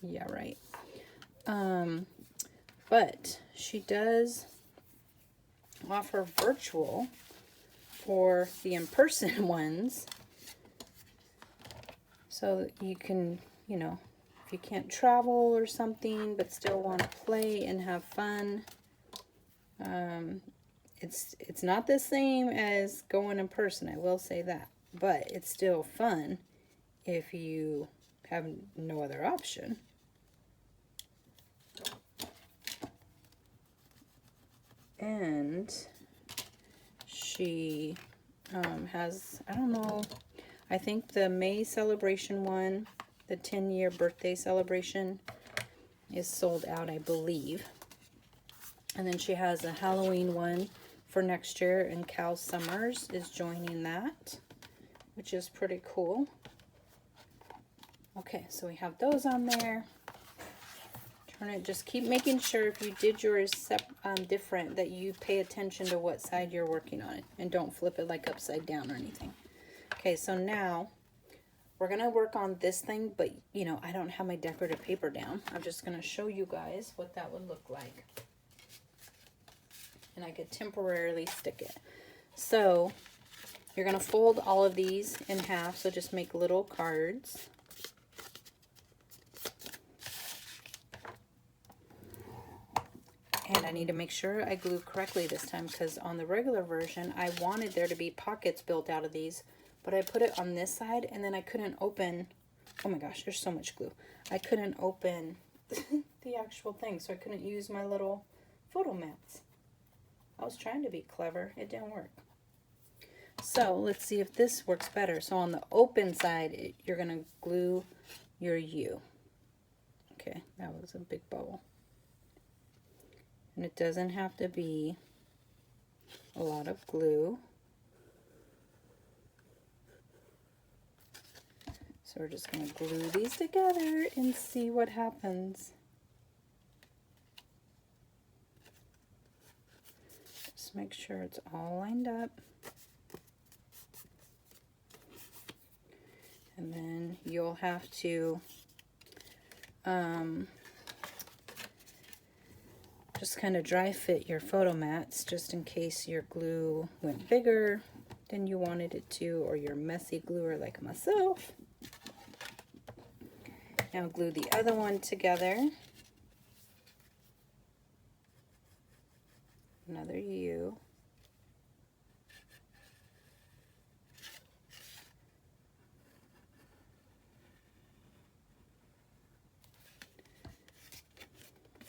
Speaker 1: Yeah, right. But she does offer virtual for the in-person ones. So you can, you know, if you can't travel or something, but still want to play and have fun. It's not the same as going in person, I will say that. But it's still fun if you have no other option. And she has, I don't know, I think the May celebration one, the 10-year birthday celebration, is sold out, I believe. And then she has a Halloween one for next year, and Cal Summers is joining that, which is pretty cool. Okay, so we have those on there. Turn it, just keep making sure if you did yours different, that you pay attention to what side you're working on, and don't flip it like upside down or anything. Okay, so now we're gonna work on this thing, but you know, I don't have my decorative paper down. I'm just gonna show you guys what that would look like. And I could temporarily stick it. So you're gonna fold all of these in half, so just make little cards. And I need to make sure I glue correctly this time, because on the regular version, I wanted there to be pockets built out of these, but I put it on this side, and then I couldn't open, oh my gosh, there's so much glue. I couldn't open the actual thing, so I couldn't use my little photo mats. I was trying to be clever. It didn't work. So let's see if this works better. So on the open side, you're going to glue your U. Okay, that was a big bubble. And it doesn't have to be a lot of glue. So we're just going to glue these together and see what happens. just make sure it's all lined up. And then you'll have to just kind of dry fit your photo mats just in case your glue went bigger than you wanted it to, or you're a messy gluer like myself. Now glue the other one together. Another U.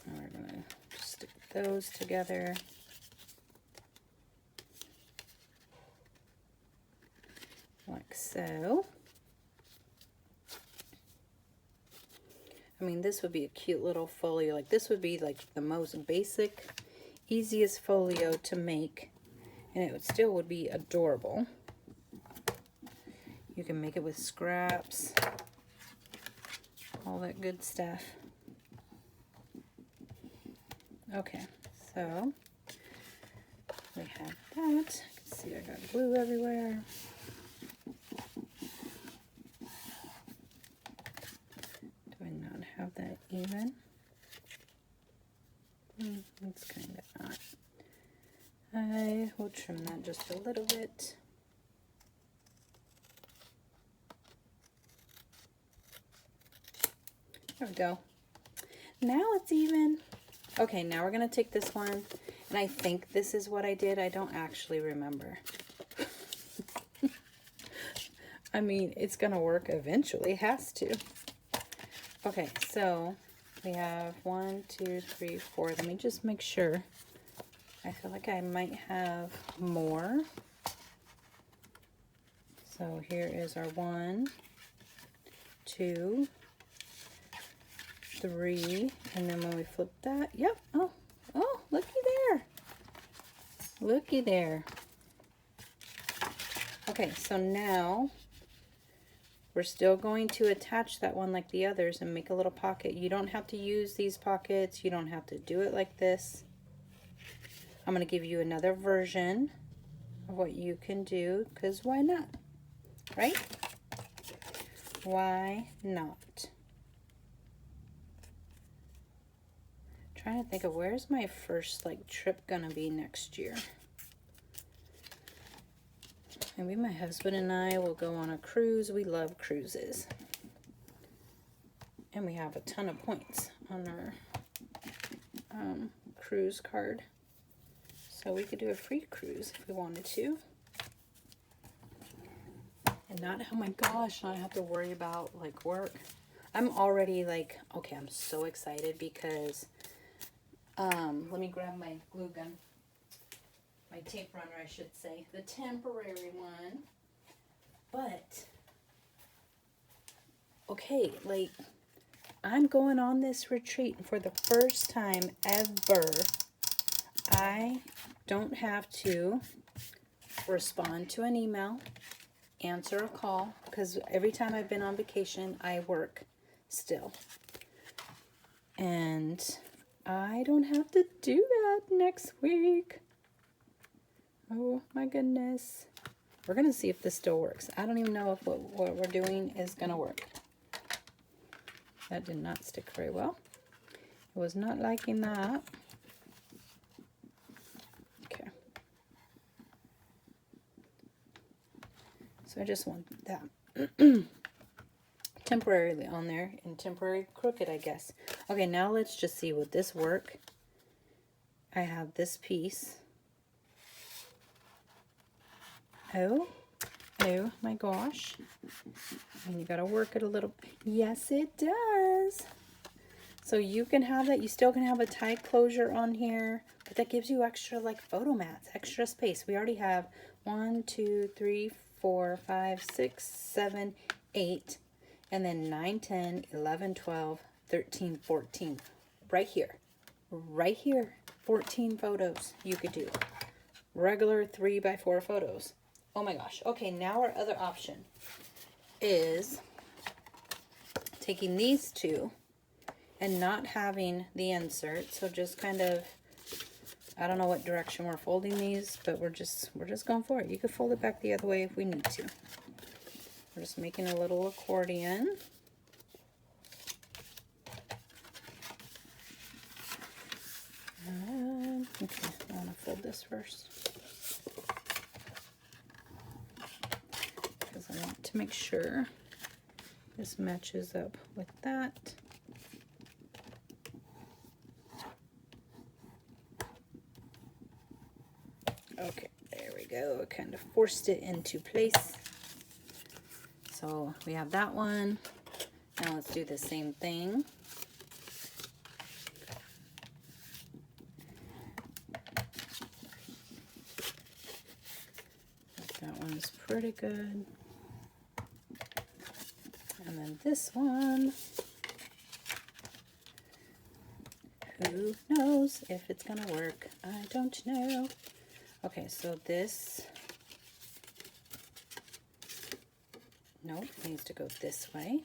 Speaker 1: And we're going to stick those together. Like so. I mean, this would be a cute little folio. Like, this would be like the most basic, easiest folio to make, and it still would be adorable. You can make it with scraps, all that good stuff. Okay, so we have that. You can see I got glue everywhere. Do I not have that even? It's kind of not. I will trim that just a little bit. There we go. Now it's even. Okay, now we're going to take this one, and I think this is what I did. I don't actually remember. I mean, it's going to work eventually. It has to. Okay, so we have 1, 2, 3, 4. Let me just make sure. I feel like I might have more. So here is our 1, 2, 3, and then when we flip that, yep, oh, looky there. Looky there. Okay, so now we're still going to attach that one like the others and make a little pocket. You don't have to use these pockets. You don't have to do it like this. I'm going to give you another version of what you can do, because why not? Right? Why not? Trying to think of where's my first like trip gonna be next year. Maybe my husband and I will go on a cruise. We love cruises. And we have a ton of points on our cruise card. So we could do a free cruise if we wanted to. And not, oh my gosh, not have to worry about like work. I'm already like, okay, I'm so excited because let me grab my glue gun. My tape runner, I should say. The temporary one. But, okay, like, I'm going on this retreat for the first time ever. I don't have to respond to an email, answer a call, because every time I've been on vacation, I work still. And I don't have to do that next week. Oh my goodness. We're going to see if this still works. I don't even know if what we're doing is going to work. That did not stick very well. I was not liking that. Okay. So I just want that temporarily on there and temporary crooked, I guess. Okay, now let's just see, would this work? I have this piece. Oh my gosh. And you gotta work it a little. Yes, it does. So you can have that. You still can have a tie closure on here, but that gives you extra like photo mats, extra space. We already have 1, 2, 3, 4, 5, 6, 7, 8, and then 9, 10, 11, 12, 13, 14. Right here. Right here. 14 photos you could do. Regular 3x4 photos. Oh my gosh. Okay, now our other option is taking these two and not having the insert. So just kind of I don't know what direction we're folding these, but we're just going for it. You could fold it back the other way if we need to. We're just making a little accordion. Okay, I want to fold this first because I want to make sure this matches up with that. Okay, there we go. I kind of forced it into place. So we have that one. Now let's do the same thing. That one's pretty good. And then this one. Who knows if it's gonna work? I don't know. Okay, so this, nope, needs to go this way,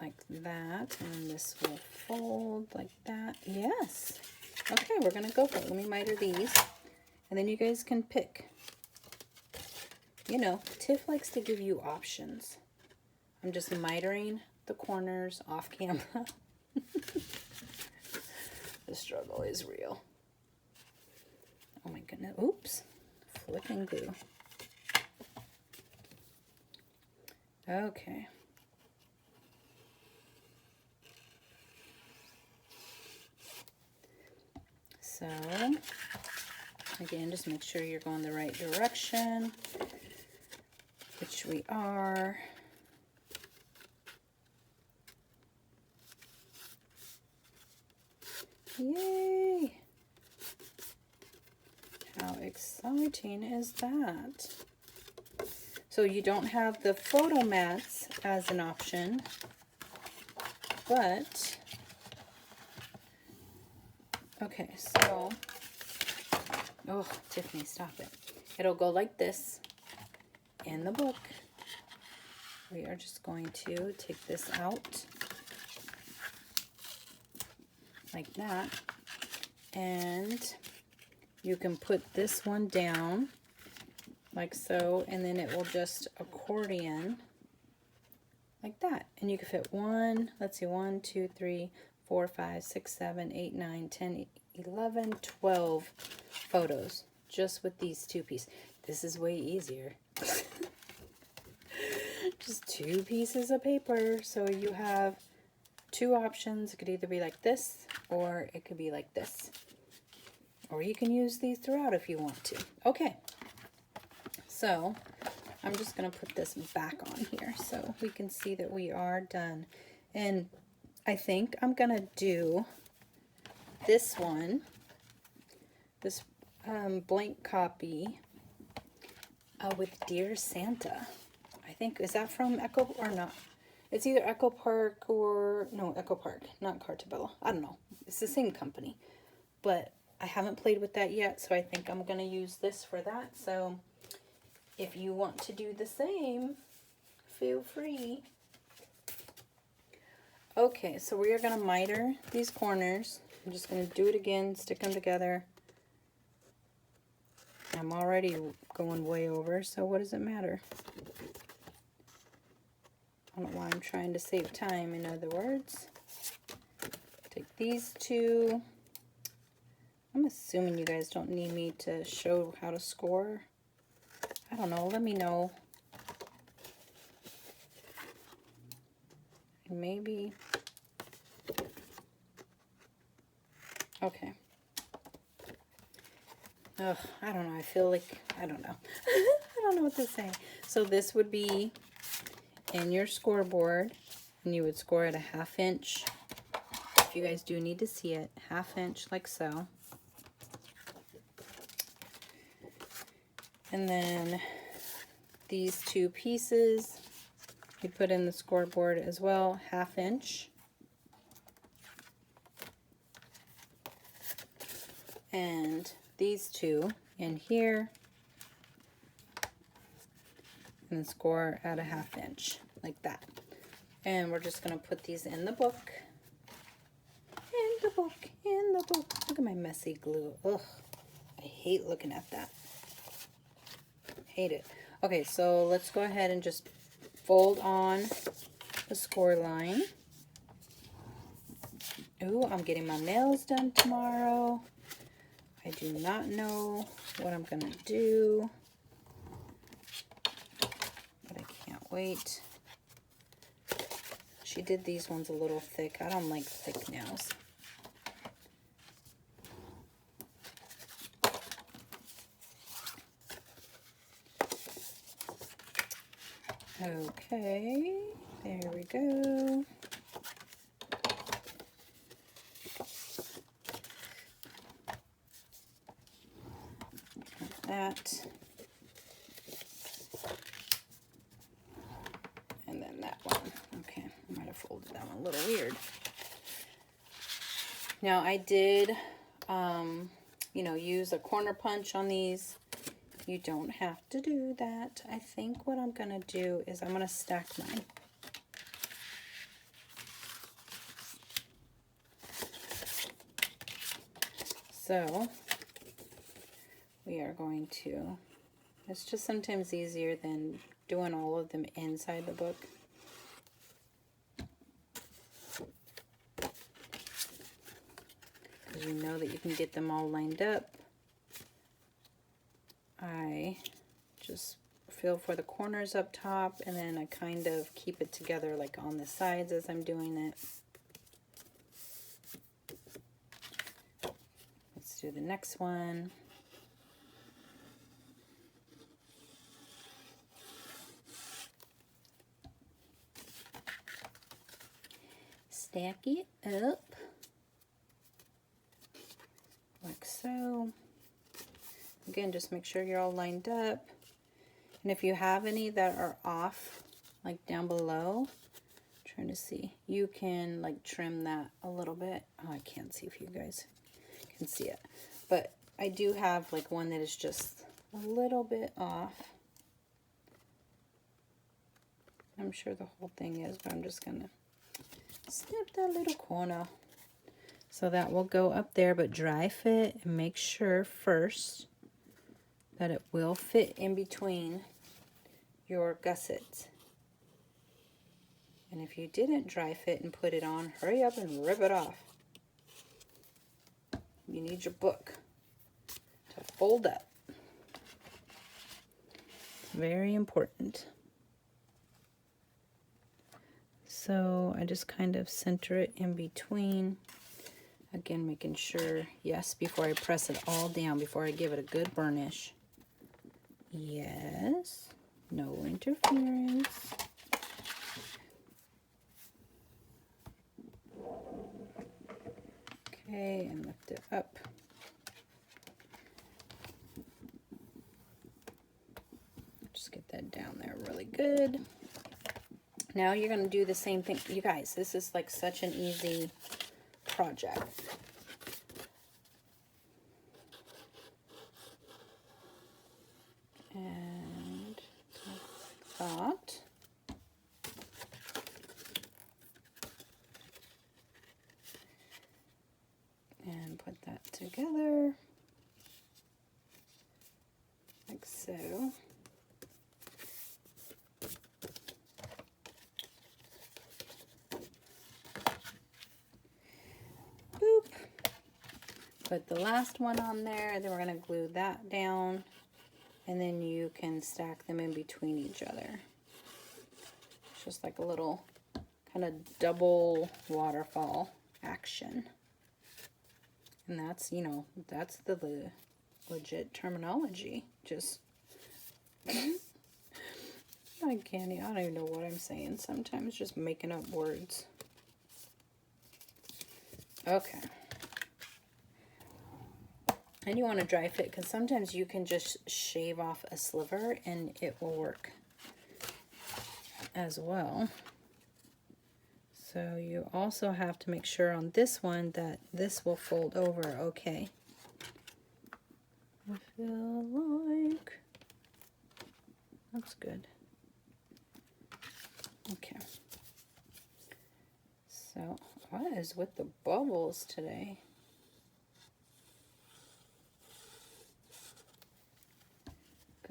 Speaker 1: like that, and this will fold like that. Yes. Okay, we're gonna go for it. Let me miter these, and then you guys can pick. You know, Tiff likes to give you options. I'm just mitering the corners off camera. The struggle is real. Oh my goodness, oops, flipping glue. Okay. So, again, just make sure you're going the right direction, which we are. Yay! How exciting is that? So you don't have the photo mats as an option, but okay, so oh, Tiffany, stop it. It'll go like this in the book. We are just going to take this out like that, and you can put this one down like so, and then it will just accordion like that. And you can fit one, let's see, 1, 2, 3, 4, 5, 6, 7, 8, 9, 10, 11, 12 photos just with these two pieces. This is way easier. Just 2 pieces of paper. So you have 2 options. It could either be like this, or it could be like this. Or you can use these throughout if you want to. Okay. So I'm just going to put this back on here so we can see that we are done. And I think I'm going to do this one, this blank copy with Dear Santa. I think, is that from Echo or not? It's either Echo Park or, no, Echo Park, not Carta Bella. I don't know. It's the same company. But I haven't played with that yet, so I think I'm going to use this for that. So if you want to do the same, feel free. Okay, so we are going to miter these corners. I'm just going to do it again, stick them together. I'm already going way over, so what does it matter? I don't know why I'm trying to save time, in other words. Take these 2. I'm assuming you guys don't need me to show how to score. I don't know, let me know. Maybe. Okay. Ugh, I don't know, I feel like, I don't know. I don't know what to say. So this would be in your scoreboard, and you would score at a 1/2 inch. If you guys do need to see it, 1/2 inch like so. And then these 2 pieces you put in the scoreboard as well, 1/2 inch. And these 2 in here, and then score at a 1/2 inch like that. And we're just going to put these in the book. In the book, in the book. Look at my messy glue. Ugh, I hate looking at that. Hate it. Okay, so let's go ahead and just fold on the score line. Ooh, I'm getting my nails done tomorrow. I do not know what I'm gonna do, but I can't wait. She did these ones a little thick. I don't like thick nails. Okay, there we go. Got that. And then that one. Okay, I might have folded that one a little weird. Now I did, you know, use a corner punch on these. You don't have to do that. I think what I'm gonna do is I'm gonna stack mine. So we are going to, it's just sometimes easier than doing all of them inside the book. Because you know that you can get them all lined up. I just feel for the corners up top, and then I kind of keep it together like on the sides as I'm doing it. Let's do the next one. Stack it up like so. Again, just make sure you're all lined up. And if you have any that are off, like down below, I'm trying to see, you can like trim that a little bit. Oh, I can't see if you guys can see it. But I do have like one that is just a little bit off. I'm sure the whole thing is, but I'm just gonna snip that little corner. So that will go up there, but dry fit, and make sure first that it will fit in between your gussets. And if you didn't dry fit and put it on, hurry up and rip it off. You need your book to fold up. It's very important. So I just kind of center it in between. Again, making sure, yes, before I press it all down, before I give it a good burnish. Yes, no interference. Okay, and lift it up. Just get that down there really good. Now you're going to do the same thing. You guys, this is like such an easy project. And like that. And put that together like so. Boop. Put the last one on there, then we're going to glue that down, and then you can stack them in between each other. It's just like a little kind of double waterfall action. And that's, you know, that's the legit terminology. Just, I don't even know what I'm saying. Sometimes just making up words. Okay. And you want to dry fit, because sometimes you can just shave off a sliver and it will work as well. So you also have to make sure on this one that this will fold over okay. I feel like that's good. Okay. So What is with the bubbles today?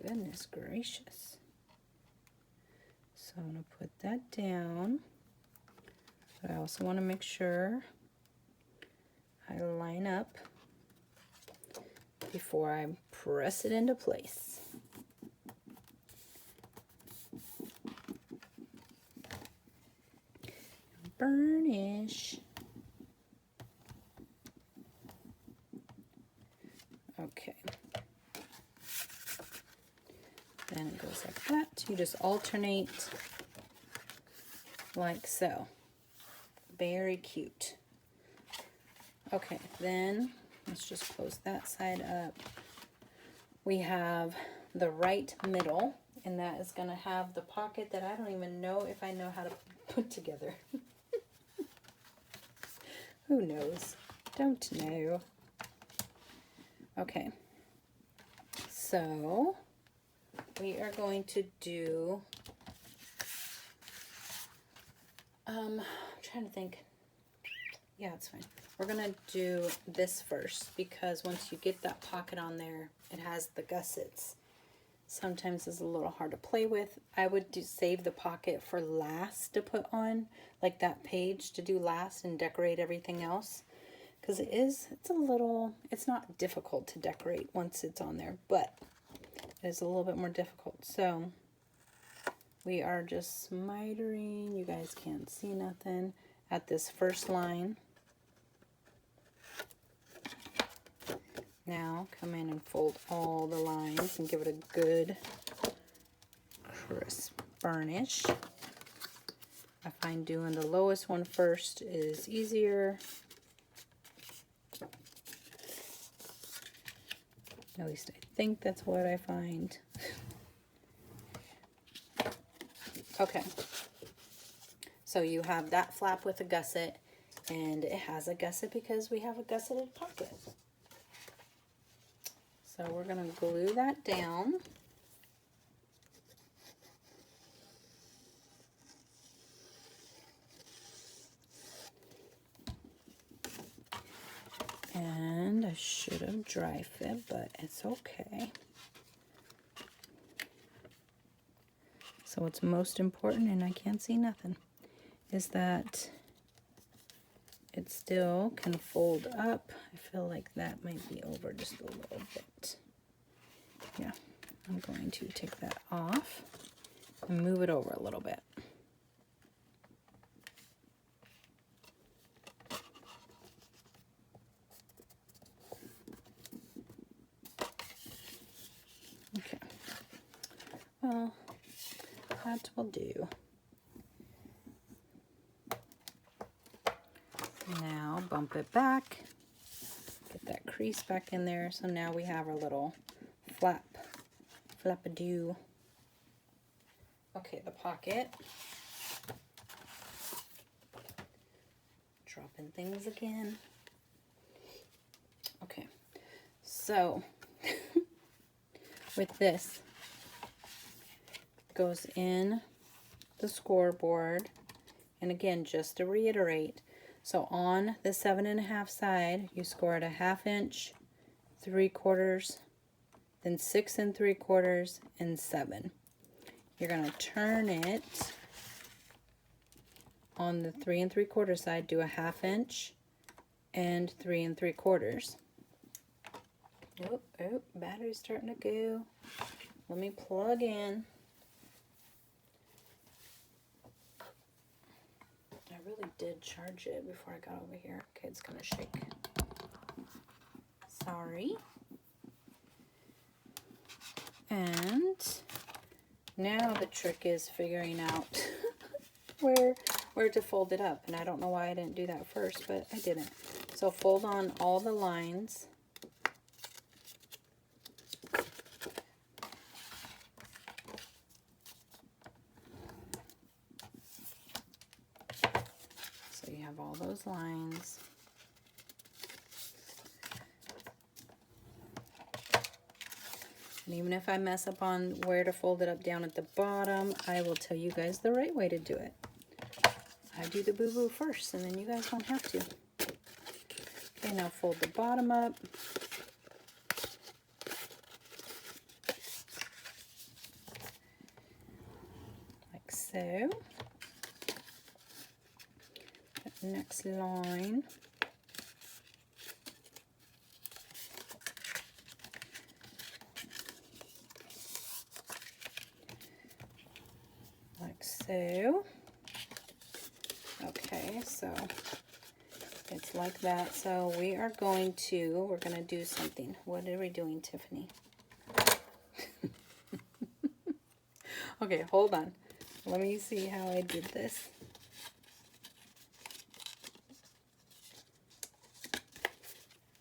Speaker 1: Goodness gracious. So I'm going to put that down. But I also want to make sure I line up before I press it into place. Burnish. Okay. Then it goes like that. You just alternate like so. Very cute. Okay, then let's just close that side up. We have the right middle, and that is going to have the pocket that I don't even know if I know how to put together. Who knows? Don't know. Okay, so we are going to do, I'm trying to think. Yeah, it's fine. We're going to do this first because once you get that pocket on there, it has the gussets. Sometimes it's a little hard to play with. I would save the pocket for last to put on, like that page to do last and decorate everything else. Because it's not difficult to decorate once it's on there, but it is a little bit more difficult. So we are just smitering, you guys can't see nothing, at this first line. Now come in and fold all the lines and give it a good crisp burnish. I find doing the lowest one first is easier. At least I think that's what I find. Okay. So you have that flap with a gusset, and it has a gusset because we have a gusseted pocket. So we're going to glue that down. And I should have dry fit, but it's okay. So what's most important, and I can't see nothing, is that it still can fold up. I feel like that might be over just a little bit. Yeah, I'm going to take that off and move it over a little bit. Okay, well, that will do. Now bump it back, get that crease back in there. So now we have our little flap-a-doo. Okay, the pocket. Dropping things again. Okay, so with this, goes in the scoreboard. And again, just to reiterate, so on the 7.5 side, you score at a 1/2 inch, 3/4, then 6 3/4, and 7. You're going to turn it on the 3 3/4 side, do a 1/2 inch and 3 3/4. Oh, battery's starting to go. Let me plug in. I really did charge it before I got over here. Okay, it's gonna shake. Sorry. And now the trick is figuring out where to fold it up. And I don't know why I didn't do that first, but I didn't. So fold on all the lines. So you have all those lines. And even if I mess up on where to fold it up down at the bottom, I will tell you guys the right way to do it. I do the boo-boo first, and then you guys don't have to. Okay, now fold the bottom up. Like so. Next line. Like so. Okay, so it's like that. So we're going to do something. What are we doing, Tiffany? Okay, hold on. Let me see how I did this.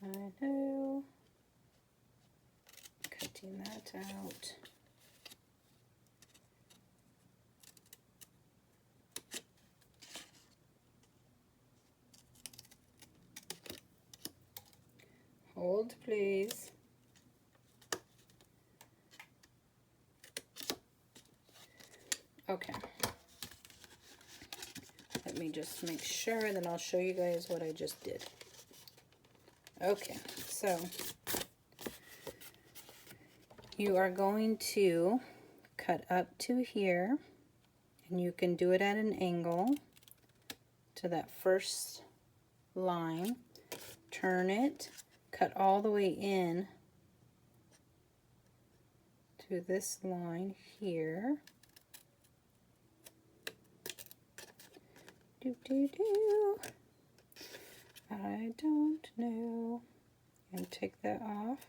Speaker 1: I know. Cutting that out. Hold, please. Okay. Let me just make sure, then I'll show you guys what I just did. Okay, so you are going to cut up to here, and you can do it at an angle to that first line. Turn it, cut all the way in to this line here. I don't know. And take that off.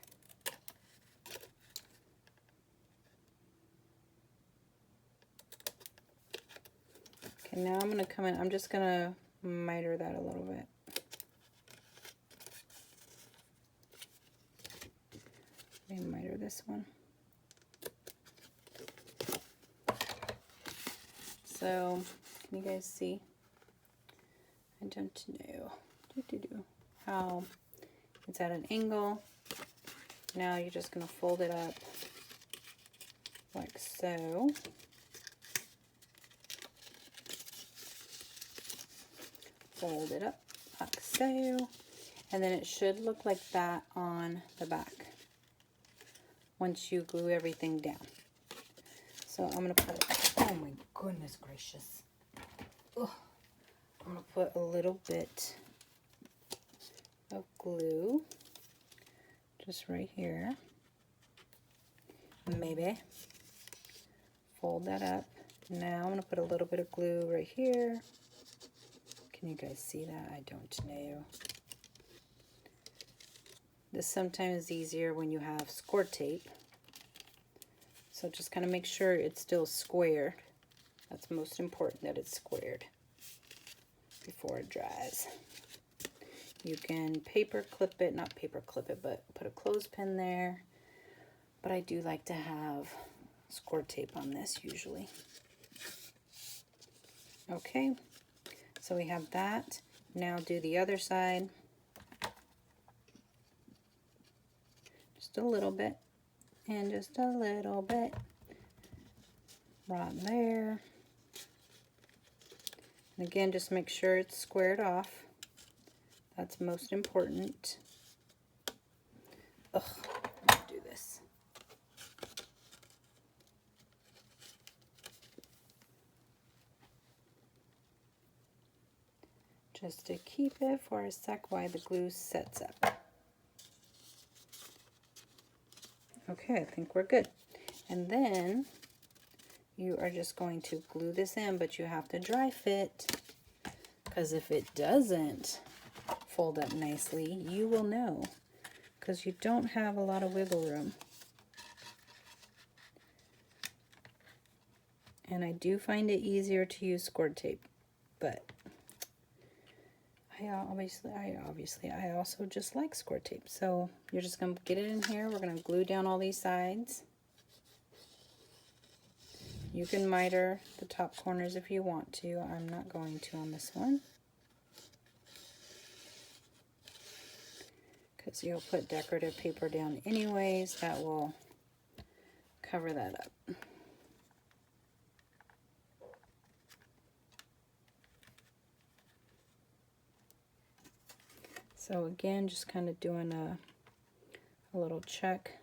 Speaker 1: Okay, now I'm going to come in. I'm just going to miter that a little bit. Let me miter this one. So, can you guys see? I don't know how it's at an angle. Now you're just going to fold it up like so. Fold it up like so. And then it should look like that on the back once you glue everything down. So I'm going to put it, oh my goodness gracious. Ugh. I'm going to put a little bit of glue just right here. Maybe. Fold that up. Now I'm going to put a little bit of glue right here. Can you guys see that? I don't know. This sometimes is easier when you have score tape. So just kind of make sure it's still squared. That's most important, that it's squared before it dries. You can paper clip it, not paper clip it, but put a clothespin there. But I do like to have score tape on this usually. Okay, so we have that. Now do the other side. Just a little bit, and just a little bit right there. And again, just make sure it's squared off. That's most important. Ugh, let me do this. Just to keep it for a sec while the glue sets up. Okay, I think we're good. And then you are just going to glue this in, but you have to dry fit, because if it doesn't fold up nicely, you will know, because you don't have a lot of wiggle room. And I do find it easier to use score tape, but I also just like score tape. So you're just going to get it in here. We're going to glue down all these sides. You can miter the top corners if you want to. I'm not going to on this one, because you'll put decorative paper down anyways. That will cover that up. So again, just kind of doing a little check.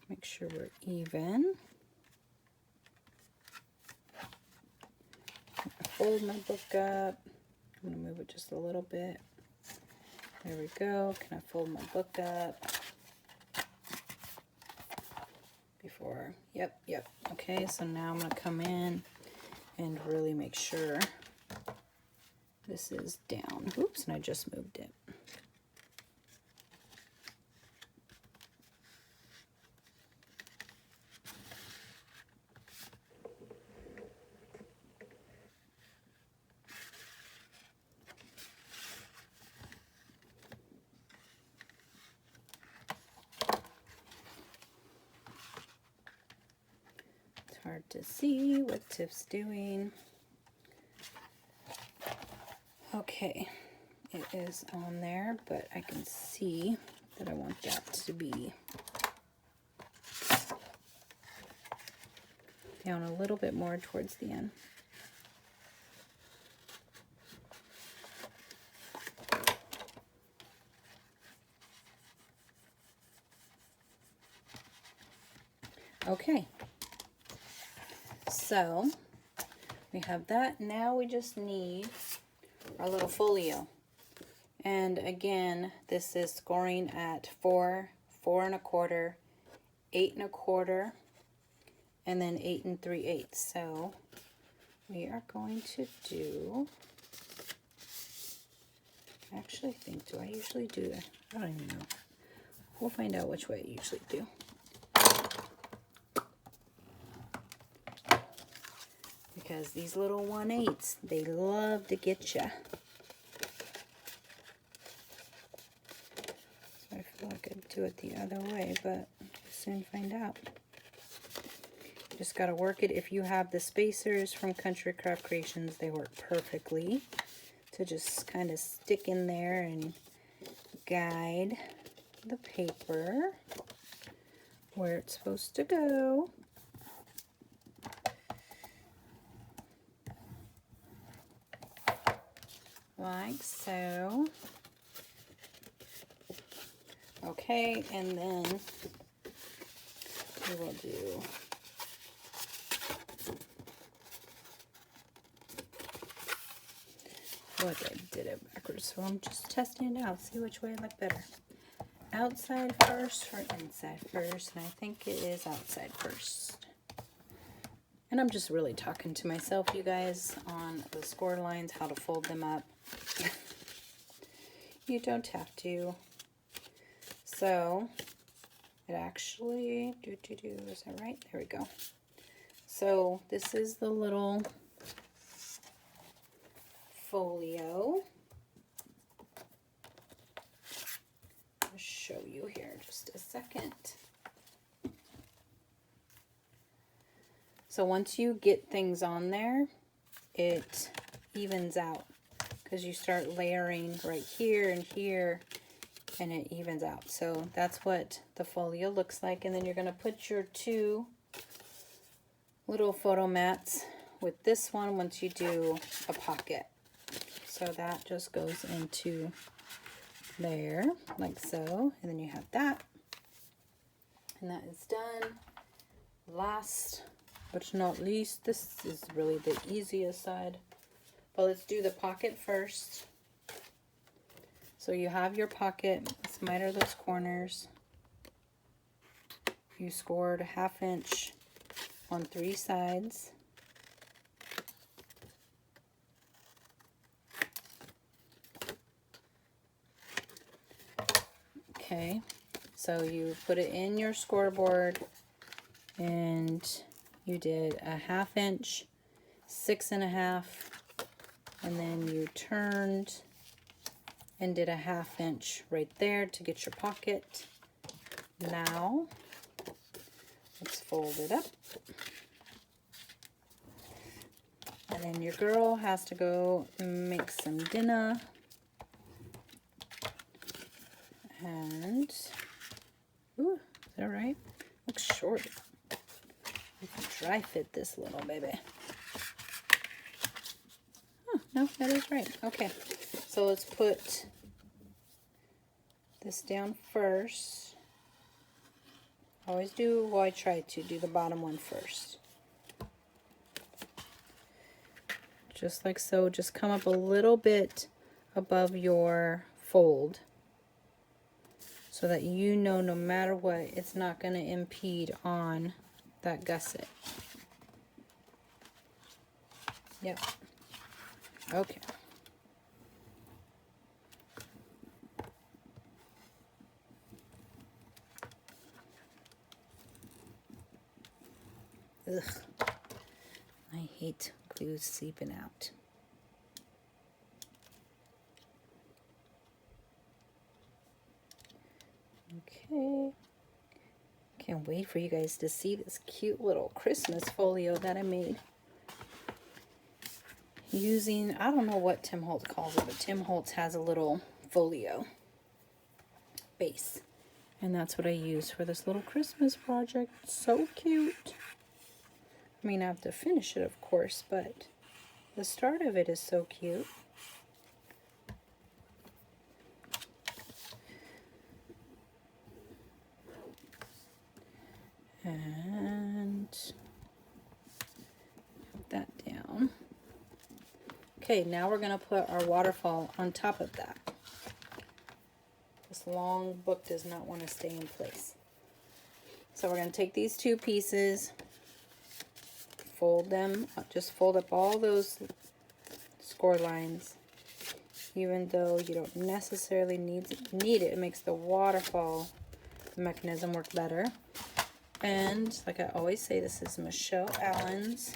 Speaker 1: Make sure we're even. Fold my book up. I'm going to move it just a little bit. There we go. Can I fold my book up? Before, yep. Okay, so now I'm going to come in and really make sure this is down. Oops, and I just moved it. Hard to see what Tiff's doing. Okay, it is on there, but I can see that I want that to be down a little bit more towards the end. Okay. So we have that. Now we just need our little folio. And again, this is scoring at 4, 4 1/4, 8 1/4, and then 8 3/8. So we are going to do, I actually think, do I usually do that? I don't even know. We'll find out which way I usually do. Because these little 1/8s, they love to get ya. So I feel like I'd do it the other way, but we'll soon find out. Just got to work it. If you have the spacers from Country Craft Creations, they work perfectly to just kind of stick in there and guide the paper where it's supposed to go. Like so. Okay, and then we will do I did it backwards, so I'm just testing it out, see which way I like better. Outside first or inside first, and I think it is outside first. And I'm just really talking to myself, you guys, on the score lines, how to fold them up. You don't have to. So, it actually, is that right? There we go. So, this is the little folio. I'll show you here just a second. So once you get things on there, it evens out because you start layering right here and here, and it evens out. So that's what the folio looks like. And then you're going to put your 2 little photo mats with this one once you do a pocket. So that just goes into there like so, and then you have that, and that is done. Last but not least, this is really the easiest side, but let's do the pocket first. So you have your pocket, let's miter those corners. You scored a 1/2 inch on 3 sides. Okay, so you put it in your scoreboard and you did a 1/2 inch, 6 1/2, and then you turned and did a 1/2 inch right there to get your pocket. Now, let's fold it up. And then your girl has to go make some dinner. And, ooh, is that right? Looks short. I can dry fit this little baby. Oh, no, that is right. Okay. So let's put this down first. Always do, well, I try to do the bottom one first. Just like so. Just come up a little bit above your fold so that you know no matter what, it's not going to impede on that gusset. Yep. Okay. Ugh. I hate glue seeping out. Okay. Can't wait for you guys to see this cute little Christmas folio that I made. Using, I don't know what Tim Holtz calls it, but Tim Holtz has a little folio base. And that's what I use for this little Christmas project. So cute. I mean, I have to finish it, of course, but the start of it is so cute. And put that down. Okay, now we're going to put our waterfall on top of that. This long book does not want to stay in place. So we're going to take these two pieces, fold them, just fold up all those score lines. Even though you don't necessarily need it, it makes the waterfall mechanism work better. And like I always say, this is Michelle Allen's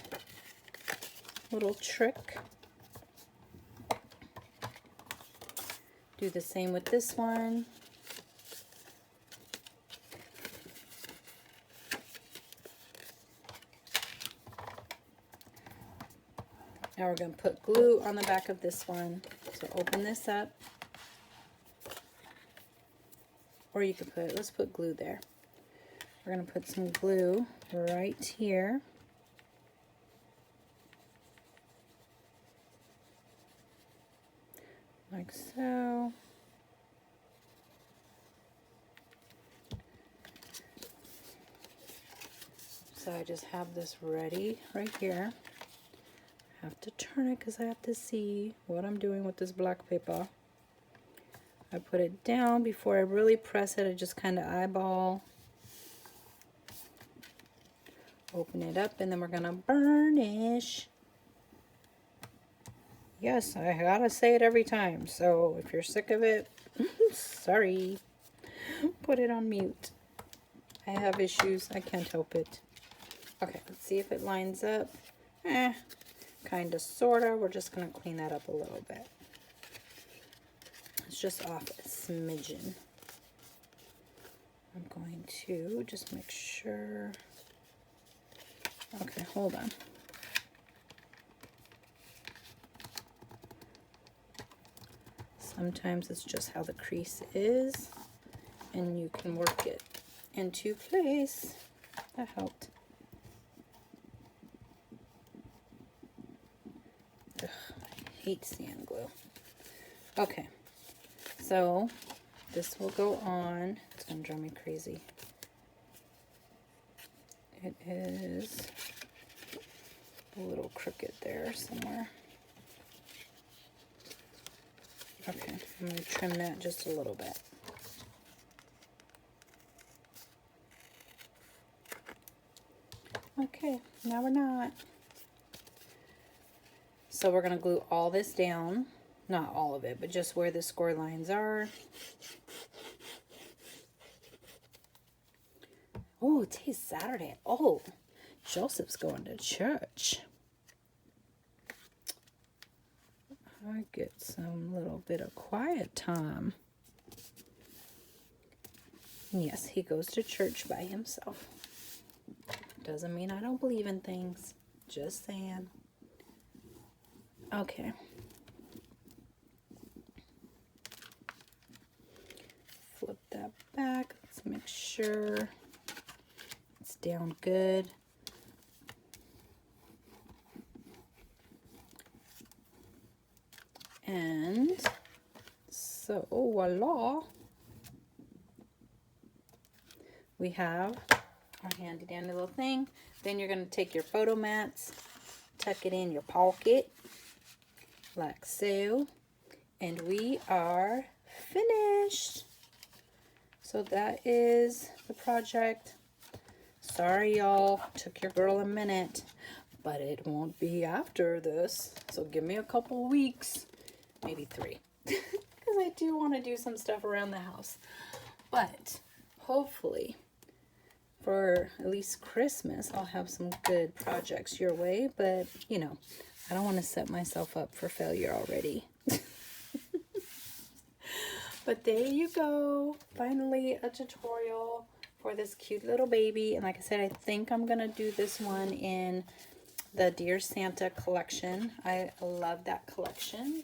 Speaker 1: little trick. Do the same with this one. Now we're going to put glue on the back of this one. So open this up. Or you could put, let's put glue there. We're going to put some glue right here. Like so. So I just have this ready right here. I have to turn it because I have to see what I'm doing with this black paper. I put it down before I really press it. I just kind of eyeball. Open it up, and then we're going to burnish. Yes, I gotta say it every time, so if you're sick of it, sorry. Put it on mute. I have issues, I can't help it. Okay, let's see if it lines up. Kinda, sorta. We're just gonna clean that up a little bit. It's just off a smidgen. I'm going to just make sure. Okay, hold on. Sometimes it's just how the crease is, and you can work it into place. That helped. Ugh, I hate sand glue. Okay, so this will go on. It's going to drive me crazy. It is a little crooked there somewhere. Okay, I'm going to trim that just a little bit. Okay, now we're not. So we're going to glue all this down. Not all of it, but just where the score lines are. Oh, today's Saturday. Oh, Joseph's going to church. I get some little bit of quiet time. Yes, he goes to church by himself. Doesn't mean I don't believe in things. Just saying. Okay. Flip that back. Let's make sure it's down good. And So, voila. We have our handy dandy little thing. Then you're going to take your photo mats, tuck it in your pocket, like so. And we are finished. So that is the project. Sorry, y'all. Took your girl a minute. But it won't be after this. So give me a couple weeks. Maybe 3. Because I do want to do some stuff around the house. But hopefully, for at least Christmas, I'll have some good projects your way. But, you know, I don't want to set myself up for failure already. But there you go. Finally, a tutorial for this cute little baby. And like I said, I think I'm going to do this one in the Dear Santa collection. I love that collection.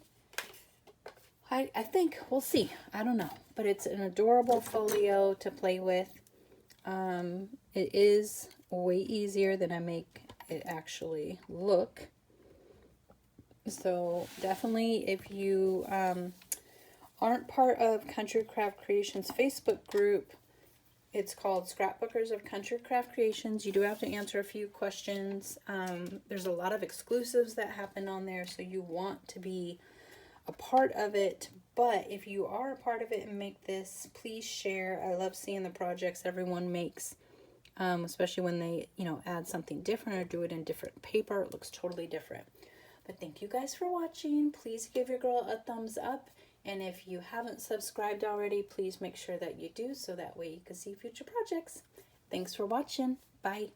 Speaker 1: I think, we'll see. I don't know. But it's an adorable folio to play with. It is way easier than I make it actually look. So definitely, if you aren't part of Country Craft Creations Facebook group, it's called Scrapbookers of Country Craft Creations. You do have to answer a few questions. There's a lot of exclusives that happen on there, so you want to be a part of it. But if you are a part of it and make this, please share. I love seeing the projects everyone makes, especially when they, you know, add something different or do it in different paper. It looks totally different. But thank you guys for watching. Please give your girl a thumbs up. And if you haven't subscribed already, please make sure that you do so that way you can see future projects. Thanks for watching. Bye.